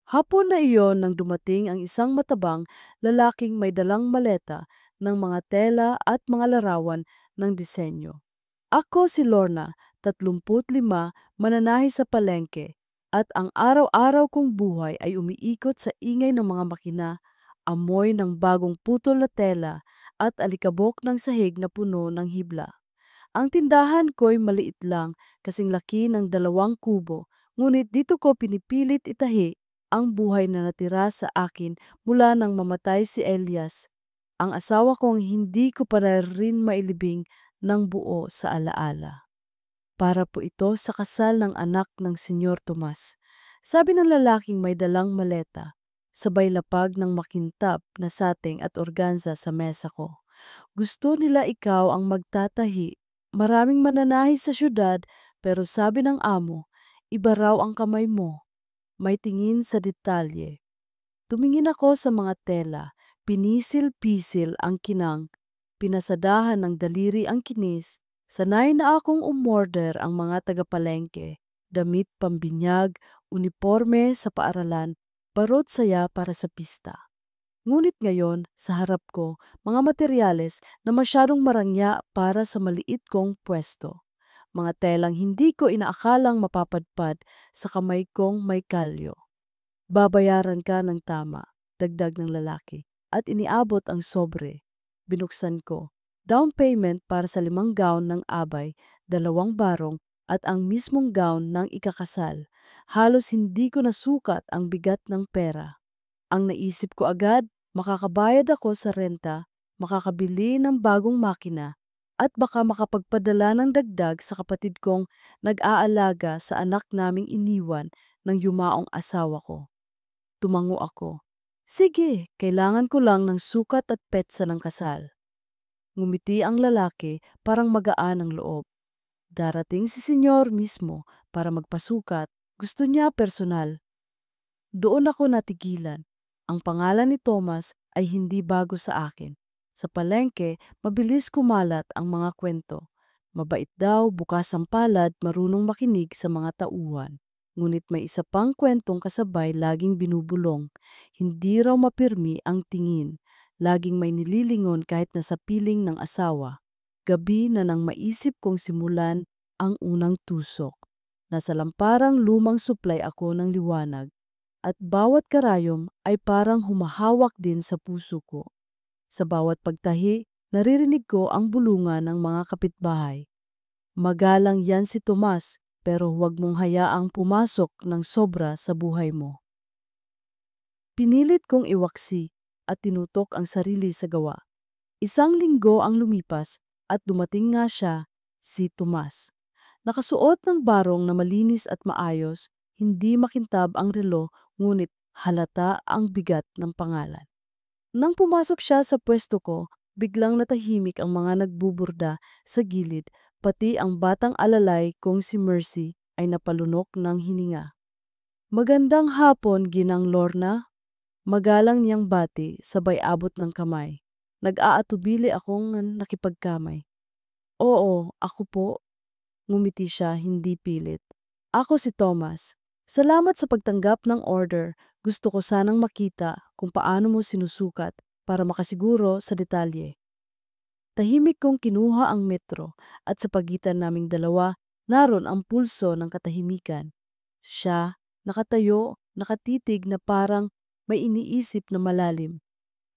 Hapon na iyon nang dumating ang isang matabang lalaking may dalang maleta ng mga tela at mga larawan ng disenyo. Ako si Lorna, 35, mananahi sa palengke, at ang araw-araw kong buhay ay umiikot sa ingay ng mga makina, amoy ng bagong putol na tela, at alikabok ng sahig na puno ng hibla. Ang tindahan ko'y maliit lang, kasing laki ng 2 kubo, ngunit dito ko pinipilit itahi ang buhay na natira sa akin mula nang mamatay si Elias, ang asawa kong hindi ko pa rin mailibing ng buo sa alaala. Para po ito sa kasal ng anak ng Senyor Tomas. Sabi ng lalaking may dalang maleta, sabay lapag ng makintab na sating at organza sa mesa ko. Gusto nila ikaw ang magtatahi. Maraming mananahi sa syudad, pero sabi ng amo, iba raw ang kamay mo. May tingin sa detalye. Tumingin ako sa mga tela, pinisil-pisil ang kinang, pinasadahan ng daliri ang kinis, sanay na akong umorder ang mga tagapalengke, damit pambinyag, uniforme sa paaralan, parot saya para sa pista. Ngunit ngayon, sa harap ko, mga materyales na masyadong marangya para sa maliit kong pwesto. Mga telang hindi ko inaakalang mapapadpad sa kamay kong may kalyo. Babayaran ka ng tama, dagdag ng lalaki, at iniabot ang sobre. Binuksan ko. Down payment para sa 5 gown ng abay, 2 barong, at ang mismong gown ng ikakasal. Halos hindi ko nasukat ang bigat ng pera. Ang naisip ko agad, makakabayad ako sa renta, makakabili ng bagong makina, at baka makapagpadala ng dagdag sa kapatid kong nag-aalaga sa anak naming iniwan ng yumaong asawa ko. Tumango ako. Sige, kailangan ko lang ng sukat at petsa ng kasal. Ngumiti ang lalaki, parang magaan ang loob. Darating si senyor mismo para magpasukat. Gusto niya personal. Doon ako natigilan. Ang pangalan ni Thomas ay hindi bago sa akin. Sa palengke, mabilis kumalat ang mga kwento. Mabait daw, bukas ang palad, marunong makinig sa mga tauhan. Ngunit may isa pang kwentong kasabay laging binubulong. Hindi raw mapirmi ang tingin. Laging may nililingon kahit nasa piling ng asawa. Gabi na nang maisip kong simulan ang unang tusok. Nasa lamparang lumang suplay ako ng liwanag at bawat karayom ay parang humahawak din sa puso ko. Sa bawat pagtahi, naririnig ko ang bulungan ng mga kapitbahay. Magalang yan si Tomas, pero huwag mong hayaang pumasok ng sobra sa buhay mo. Pinilit kong iwaksi at tinutok ang sarili sa gawa. 1 linggo ang lumipas at dumating nga siya, si Tomas. Nakasuot ng barong na malinis at maayos, hindi makintab ang relo, ngunit halata ang bigat ng pangalan. Nang pumasok siya sa pwesto ko, biglang natahimik ang mga nagbuburda sa gilid, pati ang batang alalay kong si Mercy ay napalunok ng hininga. Magandang hapon, Ginang Lorna. Magalang niyang bati, sabay abot ng kamay. Nag-aatubili akong nakipagkamay. Oo, ako po. Ngumiti siya, hindi pilit. Ako si Thomas. Salamat sa pagtanggap ng order. Gusto ko sanang makita kung paano mo sinusukat para makasiguro sa detalye. Tahimik kong kinuha ang metro at sa pagitan naming dalawa, naroon ang pulso ng katahimikan. Siya, nakatayo, nakatitig na parang may iniisip na malalim.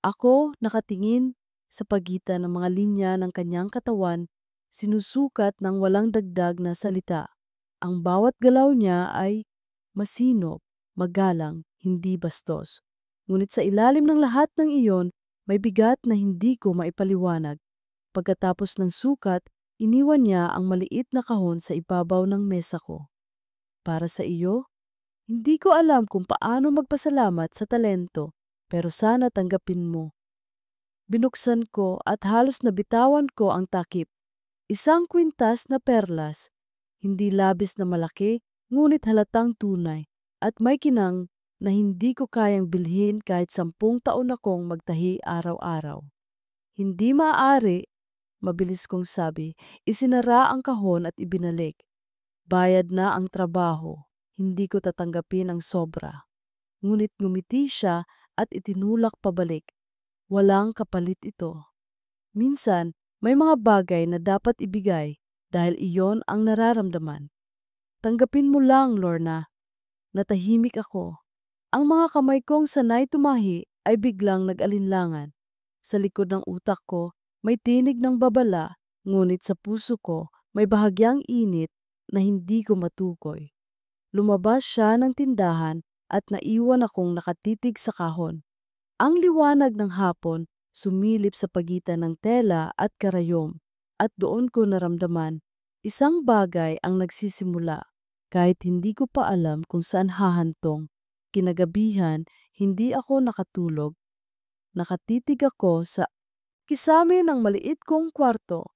Ako, nakatingin sa pagitan ng mga linya ng kanyang katawan, sinusukat ng walang dagdag na salita. Ang bawat galaw niya ay masinop, magalang, hindi bastos. Ngunit sa ilalim ng lahat ng iyon, may bigat na hindi ko maipaliwanag. Pagkatapos ng sukat, iniwan niya ang maliit na kahon sa ibabaw ng mesa ko. Para sa iyo, hindi ko alam kung paano magpasalamat sa talento, pero sana tanggapin mo. Binuksan ko at halos nabitawan ko ang takip. 1 kwintas na perlas, hindi labis na malaki, ngunit halatang tunay, at may kinang na hindi ko kayang bilhin kahit 10 taon akong magtahi araw-araw. Hindi maaari, mabilis kong sabi, isinara ang kahon at ibinalik. Bayad na ang trabaho, hindi ko tatanggapin ang sobra. ngunit ngumiti siya at itinulak pabalik. Walang kapalit ito. Minsan, may mga bagay na dapat ibigay dahil iyon ang nararamdaman. Tanggapin mo lang, Lorna. Natahimik ako. Ang mga kamay kong sanay tumahi ay biglang nag-alinlangan. Sa likod ng utak ko, may tinig ng babala, ngunit sa puso ko, may bahagyang init na hindi ko matukoy. Lumabas siya ng tindahan at naiwan akong nakatitig sa kahon. Ang liwanag ng hapon sumilip sa pagitan ng tela at karayom at doon ko naramdaman isang bagay ang nagsisimula kahit hindi ko pa alam kung saan hahantong. Kinagabihan, hindi ako nakatulog. Nakatitig ako sa kisame ng maliit kong kwarto.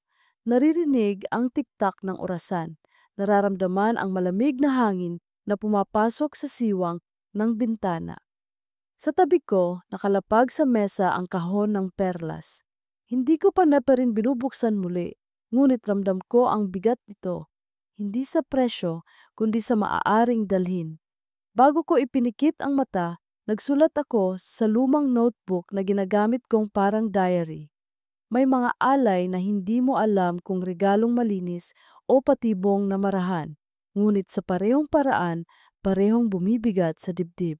Naririnig ang tiktak ng orasan. Nararamdaman ang malamig na hangin na pumapasok sa siwang ng bintana. Sa tabi ko, nakalapag sa mesa ang kahon ng perlas. Hindi ko pa na pa rin binubuksan muli, ngunit ramdam ko ang bigat nito. Hindi sa presyo, kundi sa maaaring dalhin. Bago ko ipinikit ang mata, nagsulat ako sa lumang notebook na ginagamit kong parang diary. May mga alay na hindi mo alam kung regalong malinis o patibong na marahan, ngunit sa parehong paraan, parehong bumibigat sa dibdib.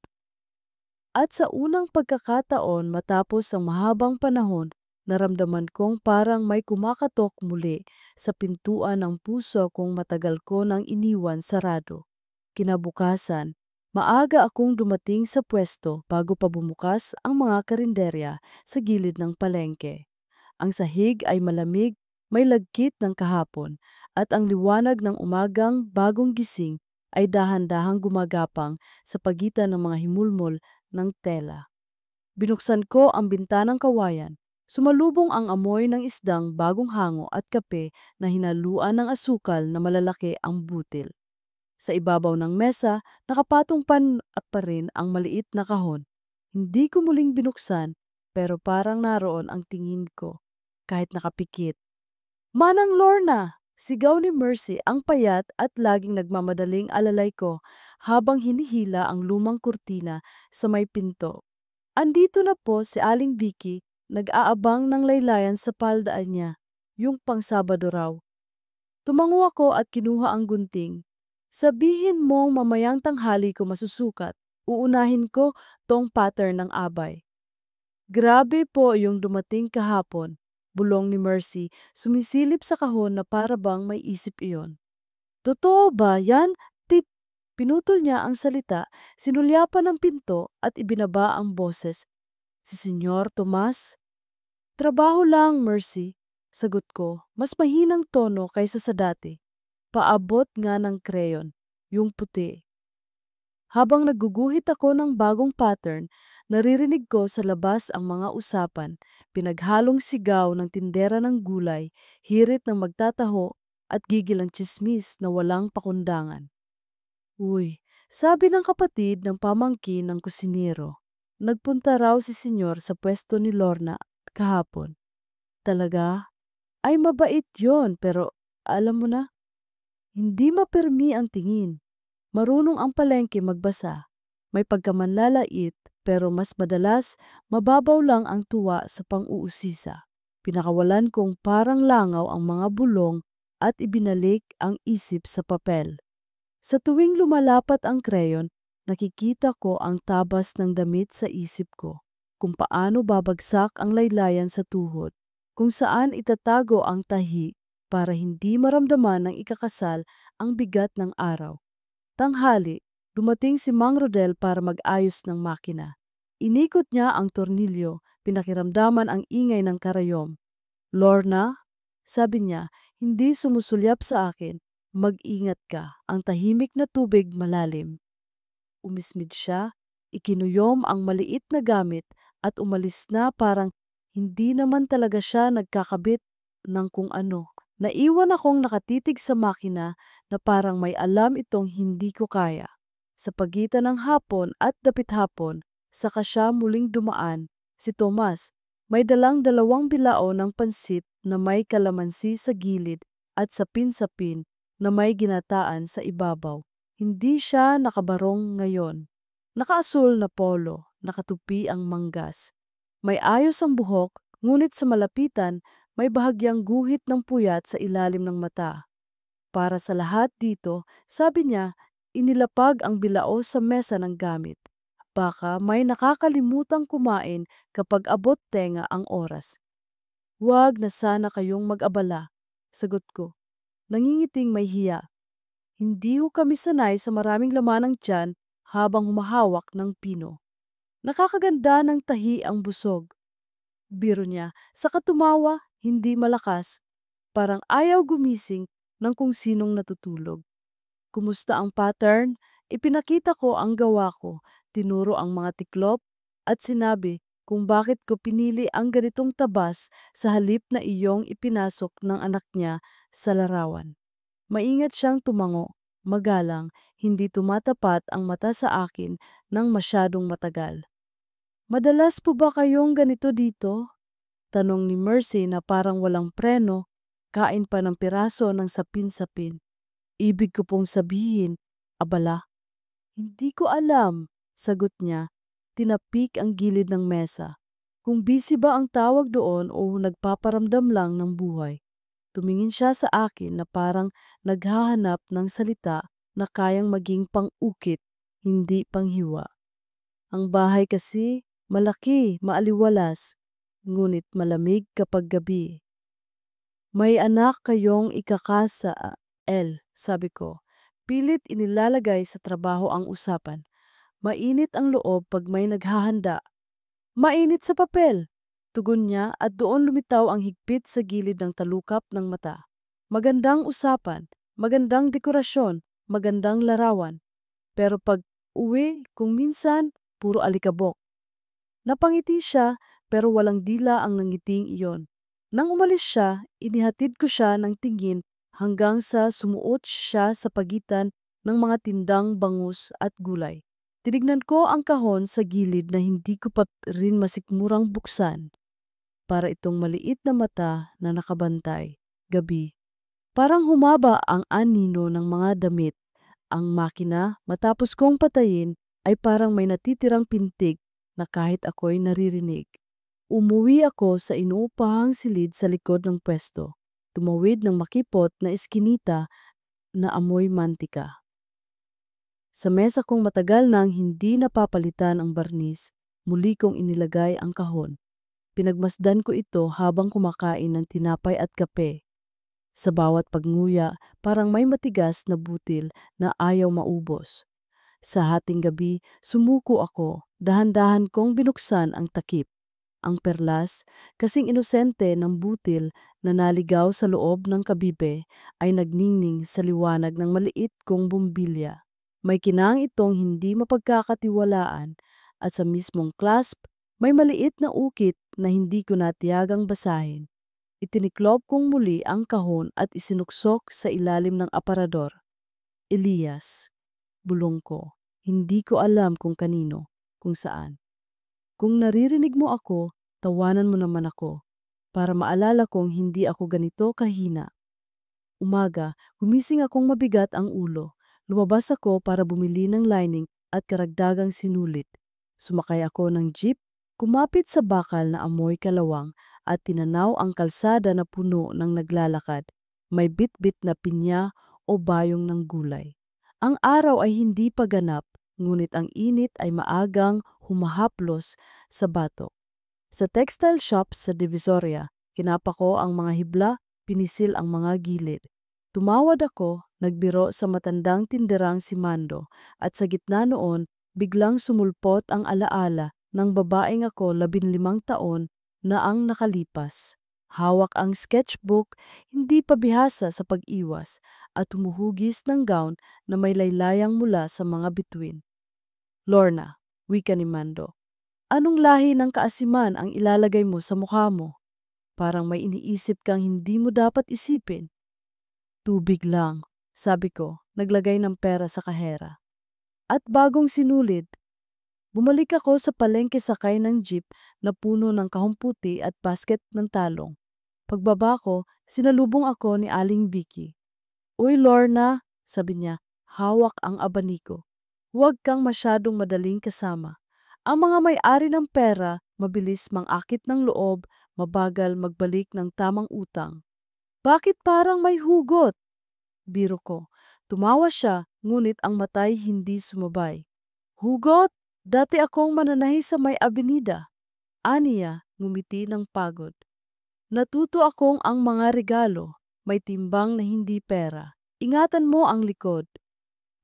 At sa unang pagkakataon matapos ang mahabang panahon, naramdaman kong parang may kumakatok muli sa pintuan ng puso kung matagal ko nang iniwan sarado. Kinabukasan, maaga akong dumating sa pwesto bago pa bumukas ang mga karinderya sa gilid ng palengke. Ang sahig ay malamig, may lagkit ng kahapon, at ang liwanag ng umagang bagong gising ay dahan-dahang gumagapang sa pagitan ng mga himulmol ng tela. Binuksan ko ang bintanang kawayan. Sumalubong ang amoy ng isdang bagong hango at kape na hinaluan ng asukal na malalaki ang butil. Sa ibabaw ng mesa, nakapatong pa rin ang maliit na kahon. Hindi ko muling binuksan, pero parang naroon ang tingin ko, kahit nakapikit. Manang Lorna! Sigaw ni Mercy ang payat at laging nagmamadaling alalay ko habang hinihila ang lumang kurtina sa may pinto. Andito na po si Aling Vicky, nag-aabang ng laylayan sa paldaan niya, yung pang-Sabado raw. Tumango ako at kinuha ang gunting. Sabihin mong mamayang tanghali ko masusukat, uunahin ko tong pattern ng abay. Grabe po yung dumating kahapon, bulong ni Mercy, sumisilip sa kahon na para bang may isip iyon. Totoo ba yan? Tit! Pinutol niya ang salita, sinulyapan ng pinto at ibinaba ang boses. Si Senyor Tomas? Trabaho lang, Mercy. Sagot ko, mas mahinang tono kaysa sa dati. Paabot nga ng kreyon, yung puti. Habang nagguguhit ako ng bagong pattern, naririnig ko sa labas ang mga usapan, pinaghalong sigaw ng tindera ng gulay, hirit ng magtataho at gigil ng tsismis na walang pakundangan. Uy, sabi ng kapatid ng pamangkin ng kusinero, nagpunta raw si Senyor sa pwesto ni Lorna kahapon. Talaga? Ay mabait yon, pero alam mo na, hindi mapirmi ang tingin. Marunong ang palengke magbasa. May pagkamanlalait pero mas madalas mababaw lang ang tuwa sa pang-uusisa. Pinakawalan kong parang langaw ang mga bulong at ibinalik ang isip sa papel. Sa tuwing lumalapat ang kreyon, nakikita ko ang tabas ng damit sa isip ko. Kung paano babagsak ang laylayan sa tuhod. Kung saan itatago ang tahi para hindi maramdaman ng ikakasal ang bigat ng araw. Tanghali, dumating si Mang Rodel para mag-ayos ng makina. Inikot niya ang tornilyo, pinakiramdaman ang ingay ng karayom. Lorna, sabi niya, hindi sumusulyap sa akin. Mag-ingat ka, ang tahimik na tubig malalim. Umismid siya, ikinuyom ang maliit na gamit at umalis na parang hindi naman talaga siya nagkakabit ng kung ano. Naiwan akong nakatitig sa makina na parang may alam itong hindi ko kaya. Sa pagitan ng hapon at dapit hapon, saka siya muling dumaan. Si Tomas, may dalang 2 bilao ng pansit na may kalamansi sa gilid at sapin-sapin na may ginataan sa ibabaw. Hindi siya nakabarong ngayon. Nakaasul na polo, nakatupi ang manggas. May ayos ang buhok, ngunit sa malapitan, may bahagyang guhit ng puyat sa ilalim ng mata. Para sa lahat dito, sabi niya, inilapag ang bilao sa mesa ng gamit. Baka may nakakalimutang kumain kapag abot tenga ang oras. Huwag na sana kayong mag-abala, sagot ko. Nangingiting may hiya. Hindi ho kami sanay sa maraming laman ng tiyan habang humahawak ng pino. Nakakaganda ng tahi ang busog. Biro niya, sa katumawa, hindi malakas, parang ayaw gumising ng kung sinong natutulog. Kumusta ang pattern? Ipinakita ko ang gawa ko, tinuro ang mga tiklop, at sinabi kung bakit ko pinili ang ganitong tabas sa halip na iyong ipinasok ng anak niya sa larawan. Maingat siyang tumango, magalang, hindi tumatapat ang mata sa akin ng masyadong matagal. Madalas po ba kayong ganito dito? Tanong ni Mercy na parang walang preno, kain pa ng piraso ng sapin-sapin. Ibig ko pong sabihin, abala. Hindi ko alam, sagot niya. Tinapik ang gilid ng mesa. Kung busy ba ang tawag doon o nagpaparamdam lang ng buhay. Tumingin siya sa akin na parang naghahanap ng salita na kayang maging pang-ukit, hindi panghiwa. Ang bahay kasi, malaki, maaliwalas, ngunit malamig kapag gabi. May anak kayong ikakasa, sabi ko. Pilit inilalagay sa trabaho ang usapan. Mainit ang loob pag may naghahanda. Mainit sa papel, tugon niya at doon lumitaw ang higpit sa gilid ng talukap ng mata. Magandang usapan, magandang dekorasyon, magandang larawan. Pero pag uwi, kung minsan, puro alikabok. Napangiti siya pero walang dila ang nangiting iyon. Nang umalis siya, inihatid ko siya ng tingin hanggang sa sumuot siya sa pagitan ng mga tindang bangus at gulay. Tinignan ko ang kahon sa gilid na hindi ko pa rin masikmurang buksan. Para itong maliit na mata na nakabantay. Gabi. Parang humaba ang anino ng mga damit. Ang makina, matapos kong patayin, ay parang may natitirang pintig na kahit ako'y naririnig. Umuwi ako sa inuupahang silid sa likod ng pwesto. Tumawid ng makipot na eskinita na amoy mantika. Sa mesa kong matagal nang hindi napapalitan ang barnis, muli kong inilagay ang kahon. Pinagmasdan ko ito habang kumakain ng tinapay at kape. Sa bawat pagnguya, parang may matigas na butil na ayaw maubos. Sa hating gabi, sumuko ako, dahan-dahan kong binuksan ang takip. Ang perlas, kasing inosente ng butil na naligaw sa loob ng kabibe, ay nagningning sa liwanag ng maliit kong bumbilya. May kinang itong hindi mapagkakatiwalaan at sa mismong clasp, may maliit na ukit na hindi ko natiyagang basahin. Itiniklop kong muli ang kahon at isinuksok sa ilalim ng aparador. Elias, bulong ko. Hindi ko alam kung kanino, kung saan. Kung naririnig mo ako, tawanan mo naman ako, para maalala kong hindi ako ganito kahina. Umaga, gumising akong mabigat ang ulo. Lumabas ako para bumili ng lining at karagdagang sinulit. Sumakay ako ng jeep, kumapit sa bakal na amoy kalawang at tinanaw ang kalsada na puno ng naglalakad. May bit-bit na pinya o bayong ng gulay. Ang araw ay hindi pa ganap, ngunit ang init ay maagang humahaplos sa batok. Sa textile shop sa Divisoria, kinapa ko ang mga hibla, pinisil ang mga gilid. Tumawad ako, nagbiro sa matandang tinderang si Mando, at sa gitna noon, biglang sumulpot ang alaala ng babaeng ako 15 taon na ang nakalipas. Hawak ang sketchbook, hindi pa bihasa sa pag-iwas, at humuhugis ng gown na may laylayang mula sa mga bituin. Lorna, wika ni Mando, anong lahi ng kaasiman ang ilalagay mo sa mukha mo? Parang may iniisip kang hindi mo dapat isipin. Tubig lang, sabi ko, naglagay ng pera sa kahera. At bagong sinulid, bumalik ako sa palengke sakay ng jeep na puno ng kahumputi at basket ng talong. Pagbaba ko, sinalubong ako ni Aling Vicky. Uy Lorna, sabi niya, hawak ang abaniko. Huwag kang masyadong madaling kasama. Ang mga may-ari ng pera, mabilis mangakit ng loob, mabagal magbalik ng tamang utang. Bakit parang may hugot? Biro ko. Tumawa siya, ngunit ang matay hindi sumabay. Hugot? Dati akong mananahi sa may abenida. Aniya, ngumiti ng pagod. Natuto akong ang mga regalo, may timbang na hindi pera. Ingatan mo ang likod.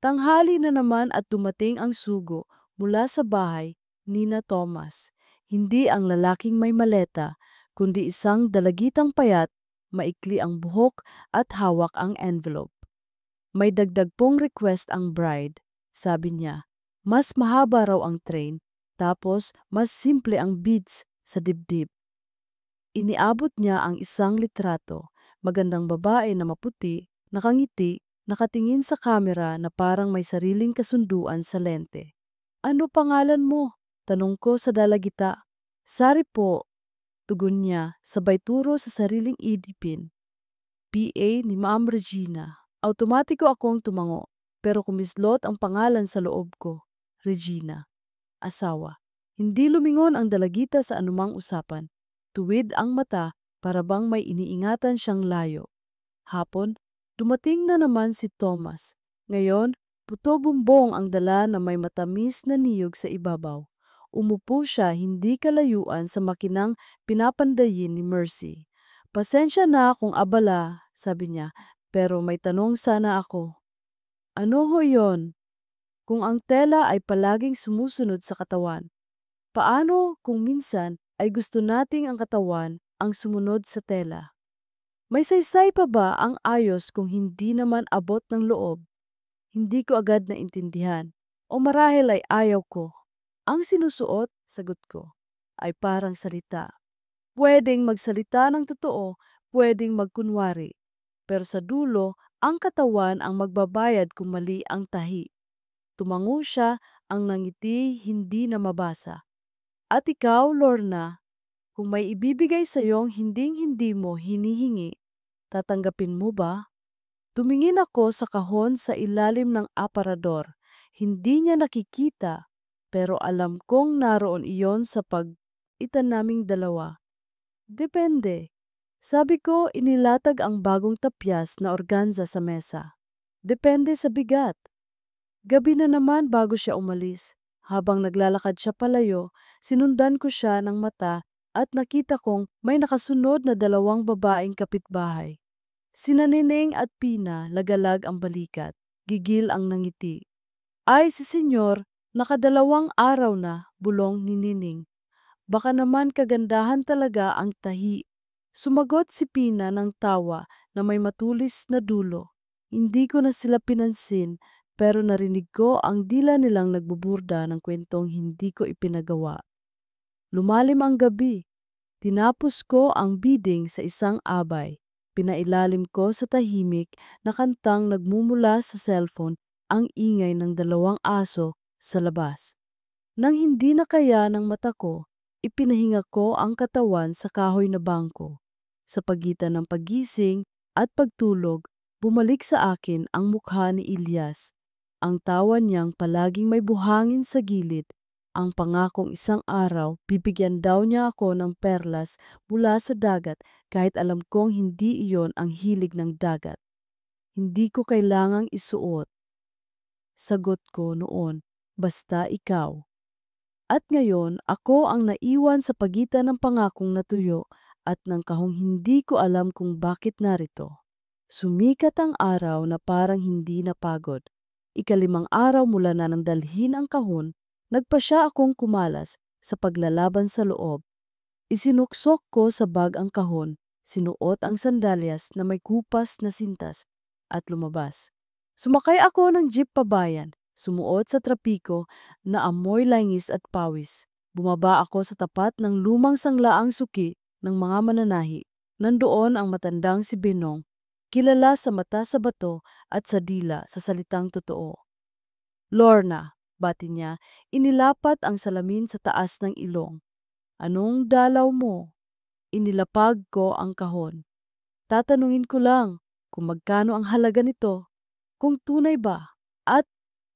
Tanghali na naman at dumating ang sugo mula sa bahay ni na Thomas. Hindi ang lalaking may maleta, kundi isang dalagitang payat, maikli ang buhok at hawak ang envelope. May dagdag pong request ang bride, sabi niya. Mas mahaba raw ang train, tapos mas simple ang beads sa dibdib. Iniabot niya ang isang litrato, magandang babae na maputi, nakangiti, nakatingin sa kamera na parang may sariling kasunduan sa lente. Ano pangalan mo? Tanong ko sa dalagita. Sari po, tugon niya, sabay turo sa sariling idipin. PA ni Ma'am Regina. Automatiko akong tumango, pero kumislot ang pangalan sa loob ko. Regina. Asawa. Hindi lumingon ang dalagita sa anumang usapan. Tuwid ang mata para bang may iniingatan siyang layo. Hapon, dumating na naman si Thomas. Ngayon, puto-bumbong ang dala na may matamis na niyog sa ibabaw. Umupo siya hindi kalayuan sa makinang pinapandayin ni Mercy. Pasensya na kung abala, sabi niya, pero may tanong sana ako. Ano ho yon? Kung ang tela ay palaging sumusunod sa katawan, paano kung minsan ay gusto nating ang katawan ang sumunod sa tela? May saysay pa ba ang ayos kung hindi naman abot ng loob? Hindi ko agad na intindihan. O marahil ay ayaw ko. Ang sinusuot, sagot ko, ay parang salita. Pwedeng magsalita ng totoo, pwedeng magkunwari. Pero sa dulo, ang katawan ang magbabayad kung mali ang tahi. Tumango siya, ang nangiti hindi na mabasa. At ikaw, Lorna, kung may ibibigay sa iyong hinding-hindi mo hinihingi, tatanggapin mo ba? Tumingin ako sa kahon sa ilalim ng aparador. Hindi niya nakikita, pero alam kong naroon iyon sa pag-itan naming dalawa. Depende. Sabi ko, inilatag ang bagong tapyas na organza sa mesa. Depende sa bigat. Gabi na naman bago siya umalis. Habang naglalakad siya palayo, sinundan ko siya ng mata at nakita kong may nakasunod na dalawang babaeng kapitbahay. Sina Neneng at Pina, lagalag ang balikat, gigil ang nangiti. Ay, si Senyor, nakadalawang araw na, bulong ni Nining. Baka naman kagandahan talaga ang tahi. Sumagot si Pina ng tawa na may matulis na dulo. Hindi ko na sila pinansin, pero narinig ko ang dila nilang nagbuburda ng kwentong hindi ko ipinagawa. Lumalim ang gabi. Tinapos ko ang bidding sa isang abay. Pinailalim ko sa tahimik na kantang nagmumula sa cellphone ang ingay ng dalawang aso sa labas. Nang hindi na kaya ng mata ko, ipinahinga ko ang katawan sa kahoy na bangko. Sa pagitan ng pagising at pagtulog, bumalik sa akin ang mukha ni Ilyas. Ang tawa niyang palaging may buhangin sa gilid. Ang pangakong isang araw, bibigyan daw niya ako ng perlas mula sa dagat kahit alam kong hindi iyon ang hilig ng dagat. Hindi ko kailangang isuot. Sagot ko noon, basta ikaw. At ngayon, ako ang naiwan sa pagitan ng pangakong natuyo at ng kahong hindi ko alam kung bakit narito. Sumikat ang araw na parang hindi napagod. Ikalimang araw mula na nang dalhin ang kahon, nagpasya akong kumalas sa paglalaban sa loob. Isinuksok ko sa bag ang kahon, sinuot ang sandalyas na may kupas na sintas at lumabas. Sumakay ako ng jeep pabayan, sumuot sa trapiko na amoy langis at pawis. Bumaba ako sa tapat ng lumang sanglaang suki ng mga mananahi. Nandoon ang matandang si Benong, kilala sa mata sa bato at sa dila sa salitang totoo. Lorna, bati niya, inilapat ang salamin sa taas ng ilong. Anong dalaw mo? Inilapag ko ang kahon. Tatanungin ko lang kung magkano ang halaga nito, kung tunay ba, at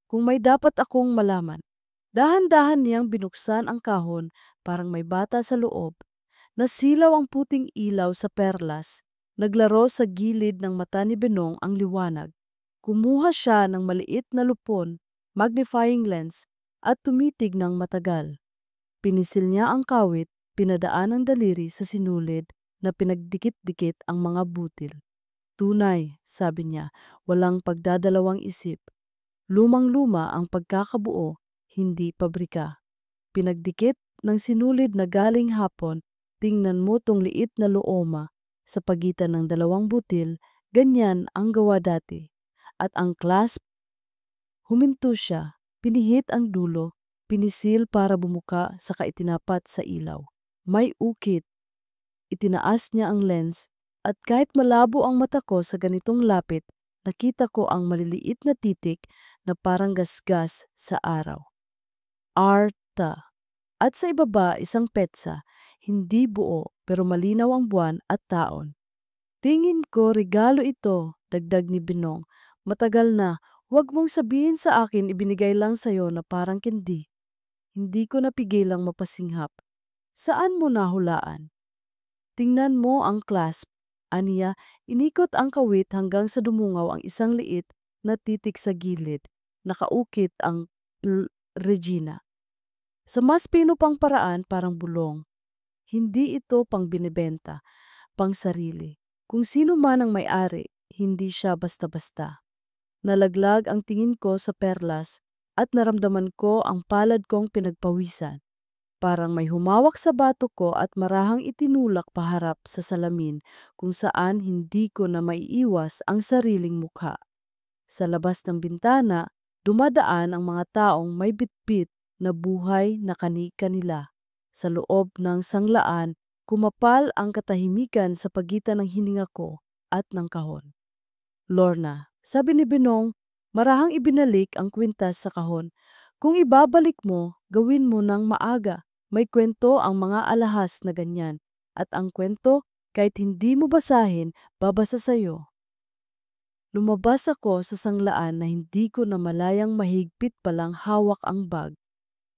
kung may dapat akong malaman. Dahan-dahan niyang binuksan ang kahon, parang may bata sa loob. Nasilaw ang puting ilaw sa perlas. Naglaro sa gilid ng mata ni Benong ang liwanag. Kumuha siya ng maliit na lupon, magnifying lens, at tumitig ng matagal. Pinisil niya ang kawit, pinadaan ang daliri sa sinulid na pinagdikit-dikit ang mga butil. Tunay, sabi niya, walang pagdadalawang isip. Lumang-luma ang pagkakabuo, hindi pabrika. Pinagdikit ng sinulid na galing hapon, tingnan mo tong liit na looma. Sa pagitan ng dalawang butil, ganyan ang gawa dati. At ang clasp, huminto siya, pinihit ang dulo, pinisil para bumuka saka itinapat sa ilaw. May ukit. Itinaas niya ang lens at kahit malabo ang mata ko sa ganitong lapit, nakita ko ang maliliit na titik na parang gasgas sa araw. Arta. At sa ibaba isang petsa, hindi buo pero malinaw ang buwan at taon. Tingin ko regalo ito, dagdag ni Binong. Matagal na, huwag mong sabihin sa akin ibinigay lang sa'yo na parang kendi. Hindi ko napigilang mapasinghap. Saan mo nahulaan? Tingnan mo ang clasp. Aniya, inikot ang kawit hanggang sa dumungaw ang isang liit na titik sa gilid. Nakaukit ang Regina. Sa mas pinupang paraan parang bulong. Hindi ito pang binibenta, pang sarili. Kung sino man ang may-ari, hindi siya basta-basta. Nalaglag ang tingin ko sa perlas at naramdaman ko ang palad kong pinagpawisan. Parang may humawak sa bato ko at marahang itinulak paharap sa salamin kung saan hindi ko na maiiwas ang sariling mukha. Sa labas ng bintana, dumadaan ang mga taong may bitbit na buhay na kani-kanila. Sa loob ng sanglaan, kumapal ang katahimikan sa pagitan ng hininga ko at ng kahon. Lorna, sabi ni Binong, marahang ibinalik ang kwintas sa kahon. Kung ibabalik mo, gawin mo ng maaga. May kwento ang mga alahas na ganyan. At ang kwento, kahit hindi mo basahin, babasa sa'yo. Lumabas ako sa sanglaan na hindi ko na malayang mahigpit palang hawak ang bag.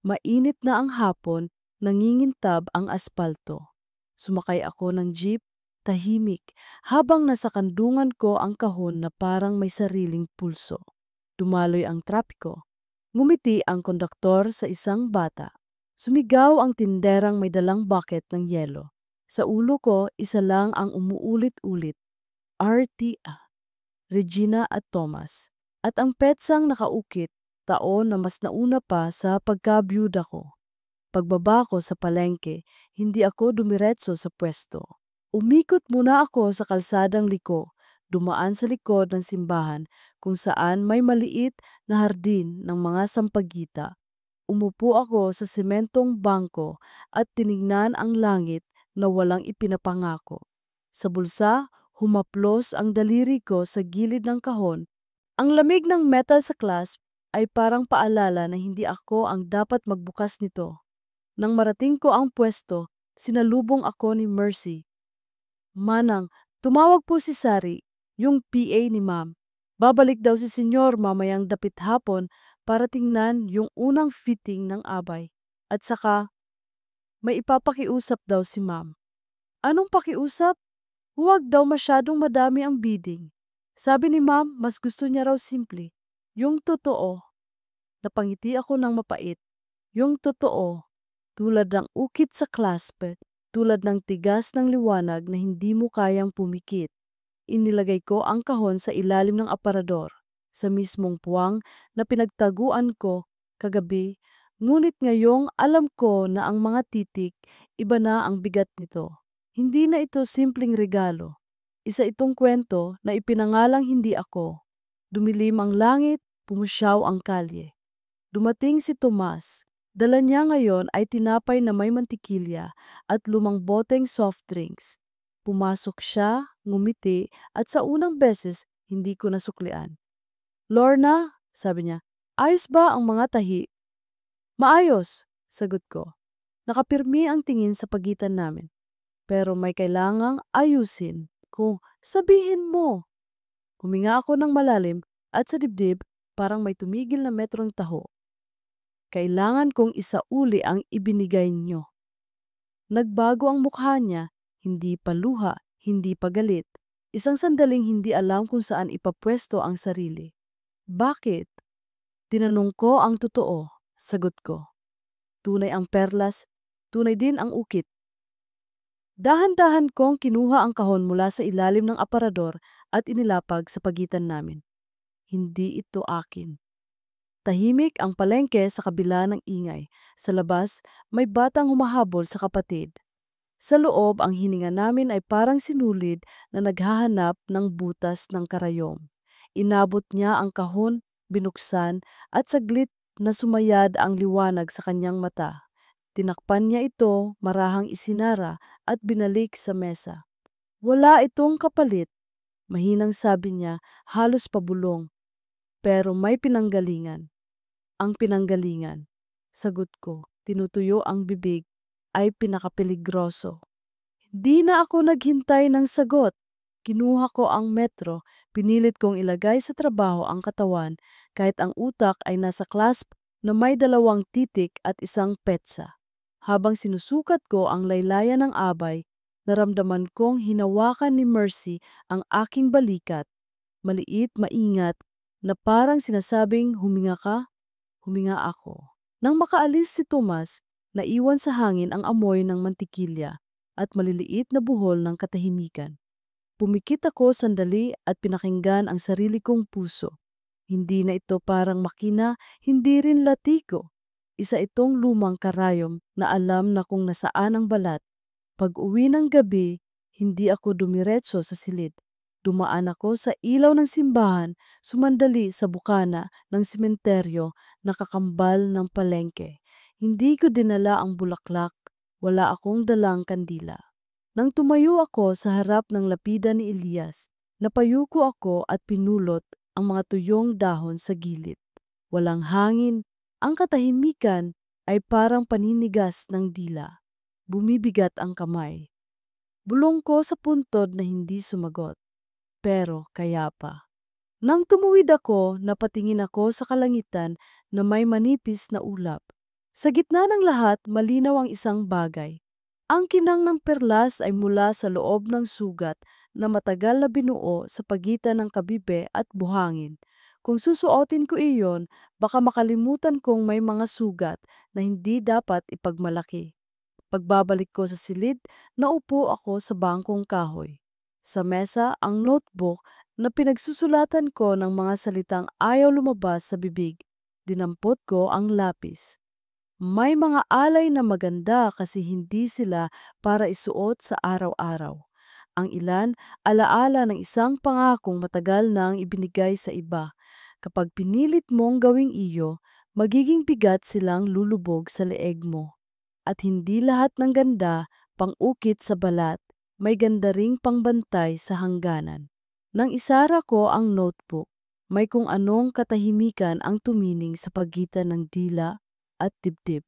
Mainit na ang hapon, nangingintab ang aspalto. Sumakay ako ng jeep, tahimik, habang nasa kandungan ko ang kahon na parang may sariling pulso. Dumaloy ang trapiko. Ngumiti ang konduktor sa isang bata. Sumigaw ang tinderang may dalang bucket ng yelo. Sa ulo ko, isa lang ang umuulit-ulit. RTA, Regina at Thomas. At ang petsang nakaukit, taon na mas nauna pa sa pagkabyuda ko. Pagbaba ko sa palengke, hindi ako dumiretso sa pwesto. Umikot muna ako sa kalsadang liko, dumaan sa likod ng simbahan kung saan may maliit na hardin ng mga sampagita. Umupo ako sa sementong bangko at tiningnan ang langit na walang ipinapangako. Sa bulsa, humaplos ang daliri ko sa gilid ng kahon. Ang lamig ng metal sa clasp ay parang paalala na hindi ako ang dapat magbukas nito. Nang marating ko ang pwesto, sinalubong ako ni Mercy. Manang, tumawag po si Sari, yung PA ni Ma'am. Babalik daw si Senyor mamayang dapit hapon para tingnan yung unang fitting ng abay. At saka, may ipapakiusap daw si Ma'am. Anong pakiusap? Huwag daw masyadong madami ang bidding. Sabi ni Ma'am, mas gusto niya raw simple. Yung totoo. Napangiti ako ng mapait. Yung totoo. Tulad ng ukit sa clasp, tulad ng tigas ng liwanag na hindi mo kayang pumikit. Inilagay ko ang kahon sa ilalim ng aparador, sa mismong puwang na pinagtaguan ko kagabi, ngunit ngayong alam ko na ang mga titik, iba na ang bigat nito. Hindi na ito simpleng regalo. Isa itong kwento na ipinangalang hindi ako. Dumilim ang langit, pumusyaw ang kalye. Dumating si Tomas. Dala niya ngayon ay tinapay na may mantikilya at lumang boteng soft drinks. Pumasok siya, ngumiti, at sa unang beses, hindi ko nasuklian. Lorna, sabi niya, ayos ba ang mga tahi? Maayos, sagot ko. Nakapirmi ang tingin sa pagitan namin. Pero may kailangang ayusin. Kung sabihin mo. Huminga ako ng malalim at sa dibdib, parang may tumigil na metrong taho. Kailangan kong isauli ang ibinigay niyo. Nagbago ang mukha niya, hindi pa luha, hindi pa galit. Isang sandaling hindi alam kung saan ipapwesto ang sarili. Bakit? Tinanong ko ang totoo. Sagot ko. Tunay ang perlas, tunay din ang ukit. Dahan-dahan kong kinuha ang kahon mula sa ilalim ng aparador at inilapag sa pagitan namin. Hindi ito akin. Tahimik ang palengke sa kabila ng ingay. Sa labas, may batang humahabol sa kapatid. Sa loob, ang hininga namin ay parang sinulid na naghahanap ng butas ng karayom. Inabot niya ang kahon, binuksan, at saglit na sumayad ang liwanag sa kanyang mata. Tinakpan niya ito, marahang isinara, at binalik sa mesa. Wala itong kapalit, mahinang sabi niya, halos pabulong, pero may pinanggalingan. Ang pinanggalingan, sagot ko, tinutuyo ang bibig, ay pinakapeligroso. Di na ako naghintay ng sagot. Kinuha ko ang metro, pinilit kong ilagay sa trabaho ang katawan kahit ang utak ay nasa clasp na may 2 titik at isang petsa. Habang sinusukat ko ang laylayan ng abay, naramdaman kong hinawakan ni Mercy ang aking balikat, maliit, maingat, na parang sinasabing huminga ka, huminga ako. Nang makaalis si Tomas, naiwan sa hangin ang amoy ng mantikilya at maliliit na buhol ng katahimikan. Pumikit ako sandali at pinakinggan ang sarili kong puso. Hindi na ito parang makina, hindi rin latiko. Isa itong lumang karayom na alam na kung nasaan ang balat. Pag-uwi ng gabi, hindi ako dumiretso sa silid. Dumaan ako sa ilaw ng simbahan, sumandali sa bukana ng sementeryo na kakambal ng palengke. Hindi ko dinala ang bulaklak, wala akong dalang kandila. Nang tumayo ako sa harap ng lapida ni Elias, napayuko ako at pinulot ang mga tuyong dahon sa gilid. Walang hangin, ang katahimikan ay parang paninigas ng dila. Bumibigat ang kamay. Bulong ko sa puntod na hindi sumagot. Pero kaya pa. Nang tumuwid ako, napatingin ako sa kalangitan na may manipis na ulap. Sa gitna ng lahat, malinaw ang isang bagay. Ang kinang ng perlas ay mula sa loob ng sugat na matagal na binuo sa pagitan ng kabibe at buhangin. Kung susuotin ko iyon, baka makalimutan kong may mga sugat na hindi dapat ipagmalaki. Pagbabalik ko sa silid, naupo ako sa bangkong kahoy. Sa mesa, ang notebook na pinagsusulatan ko ng mga salitang ayaw lumabas sa bibig. Dinampot ko ang lapis. May mga alay na maganda kasi hindi sila para isuot sa araw-araw. Ang ilan, alaala ng isang pangakong matagal nang ibinigay sa iba. Kapag pinilit mong gawing iyo, magiging bigat silang lulubog sa leeg mo. At hindi lahat ng ganda, pang-ukit sa balat, may ganda ring pangbantay sa hangganan. Nang isara ko ang notebook, may kung anong katahimikan ang tumining sa pagitan ng dila at dibdib.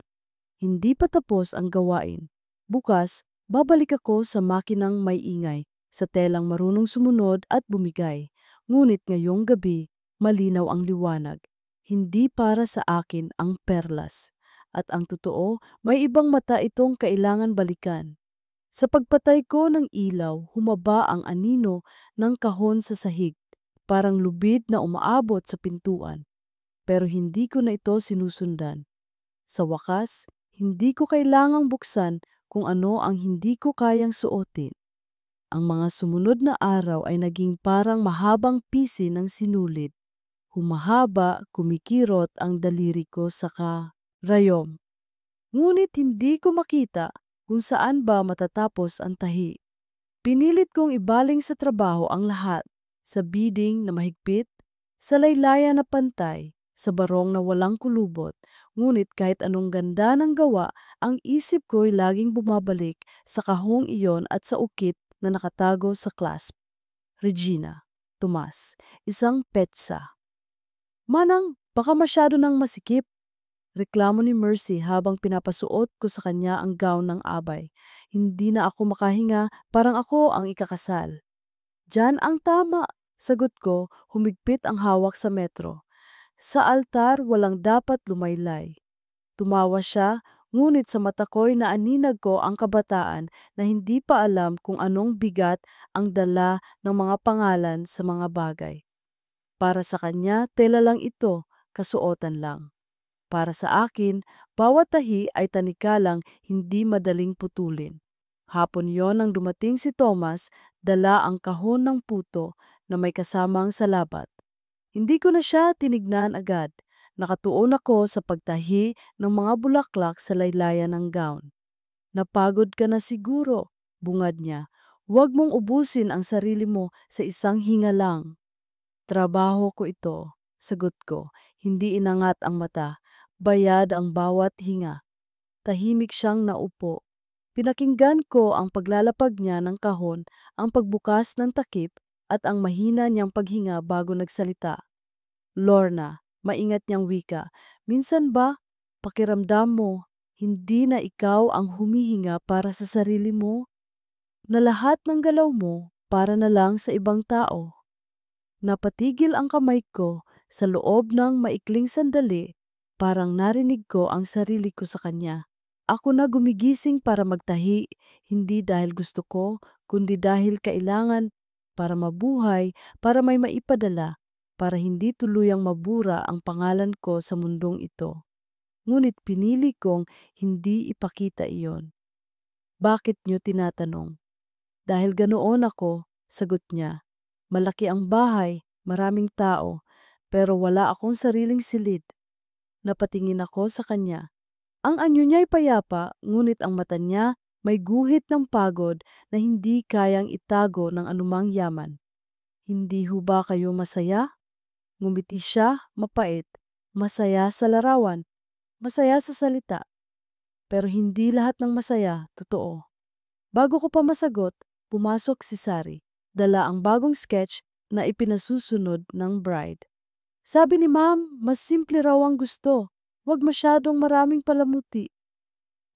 Hindi pa tapos ang gawain. Bukas, babalik ako sa makinang may ingay, sa telang marunong sumunod at bumigay. Ngunit ngayong gabi, malinaw ang liwanag. Hindi para sa akin ang perlas. At ang totoo, may ibang mata itong kailangan balikan. Sa pagpatay ko ng ilaw, humaba ang anino ng kahon sa sahig, parang lubid na umaabot sa pintuan. Pero hindi ko na ito sinusundan. Sa wakas, hindi ko kailangang buksan kung ano ang hindi ko kayang suotin. Ang mga sumunod na araw ay naging parang mahabang pisi ng sinulid. Humahaba, kumikirot ang daliri ko sa rayom. Ngunit hindi ko makita kung saan ba matatapos ang tahi. Pinilit kong ibaling sa trabaho ang lahat, sa bidding na mahigpit, sa laylayan na pantay, sa barong na walang kulubot. Ngunit kahit anong ganda ng gawa, ang isip ko'y laging bumabalik sa kahong iyon at sa ukit na nakatago sa clasp. Regina, Tomas, isang petsa. Manang, baka masyado nang masikip. Reklamo ni Mercy habang pinapasuot ko sa kanya ang gown ng abay. Hindi na ako makahinga, parang ako ang ikakasal. Diyan ang tama, sagot ko, humigpit ang hawak sa metro. Sa altar walang dapat lumaylay. Tumawa siya, ngunit sa mata ko'y naaninag ko ang kabataan na hindi pa alam kung anong bigat ang dala ng mga pangalan sa mga bagay. Para sa kanya, tela lang ito, kasuotan lang. Para sa akin, bawat tahi ay tanikalang hindi madaling putulin. Hapon yon nang dumating si Thomas, dala ang kahon ng puto na may kasamang salabat. Hindi ko na siya tinignan agad. Nakatuon ako sa pagtahi ng mga bulaklak sa laylayan ng gown. Napagod ka na siguro, bungad niya. Huwag mong ubusin ang sarili mo sa isang hinga lang. Trabaho ko ito, sagot ko. Hindi inangat ang mata. Bayad ang bawat hinga. Tahimik siyang naupo. Pinakinggan ko ang paglalapag niya ng kahon, ang pagbukas ng takip, at ang mahina niyang paghinga bago nagsalita. Lorna, maingat niyang wika, minsan ba, pakiramdam mo, hindi na ikaw ang humihinga para sa sarili mo, na lahat ng galaw mo para na lang sa ibang tao. Napatigil ang kamay ko sa loob ng maikling sandali, parang narinig ko ang sarili ko sa kanya. Ako na gumigising para magtahi, hindi dahil gusto ko, kundi dahil kailangan para mabuhay, para may maipadala, para hindi tuluyang mabura ang pangalan ko sa mundong ito. Ngunit pinili kong hindi ipakita iyon. Bakit niyo tinatanong? Dahil ganoon ako, sagot niya. Malaki ang bahay, maraming tao, pero wala akong sariling silid. Napatingin ako sa kanya. Ang anyo niya'y payapa, ngunit ang mata niya may guhit ng pagod na hindi kayang itago ng anumang yaman. Hindi ho ba kayo masaya? Ngumiti siya, mapait. Masaya sa larawan, masaya sa salita. Pero hindi lahat ng masaya, totoo. Bago ko pa masagot, pumasok si Sari. Dala ang bagong sketch na ipinasusunod ng bride. Sabi ni ma'am, mas simple raw ang gusto. Huwag masyadong maraming palamuti.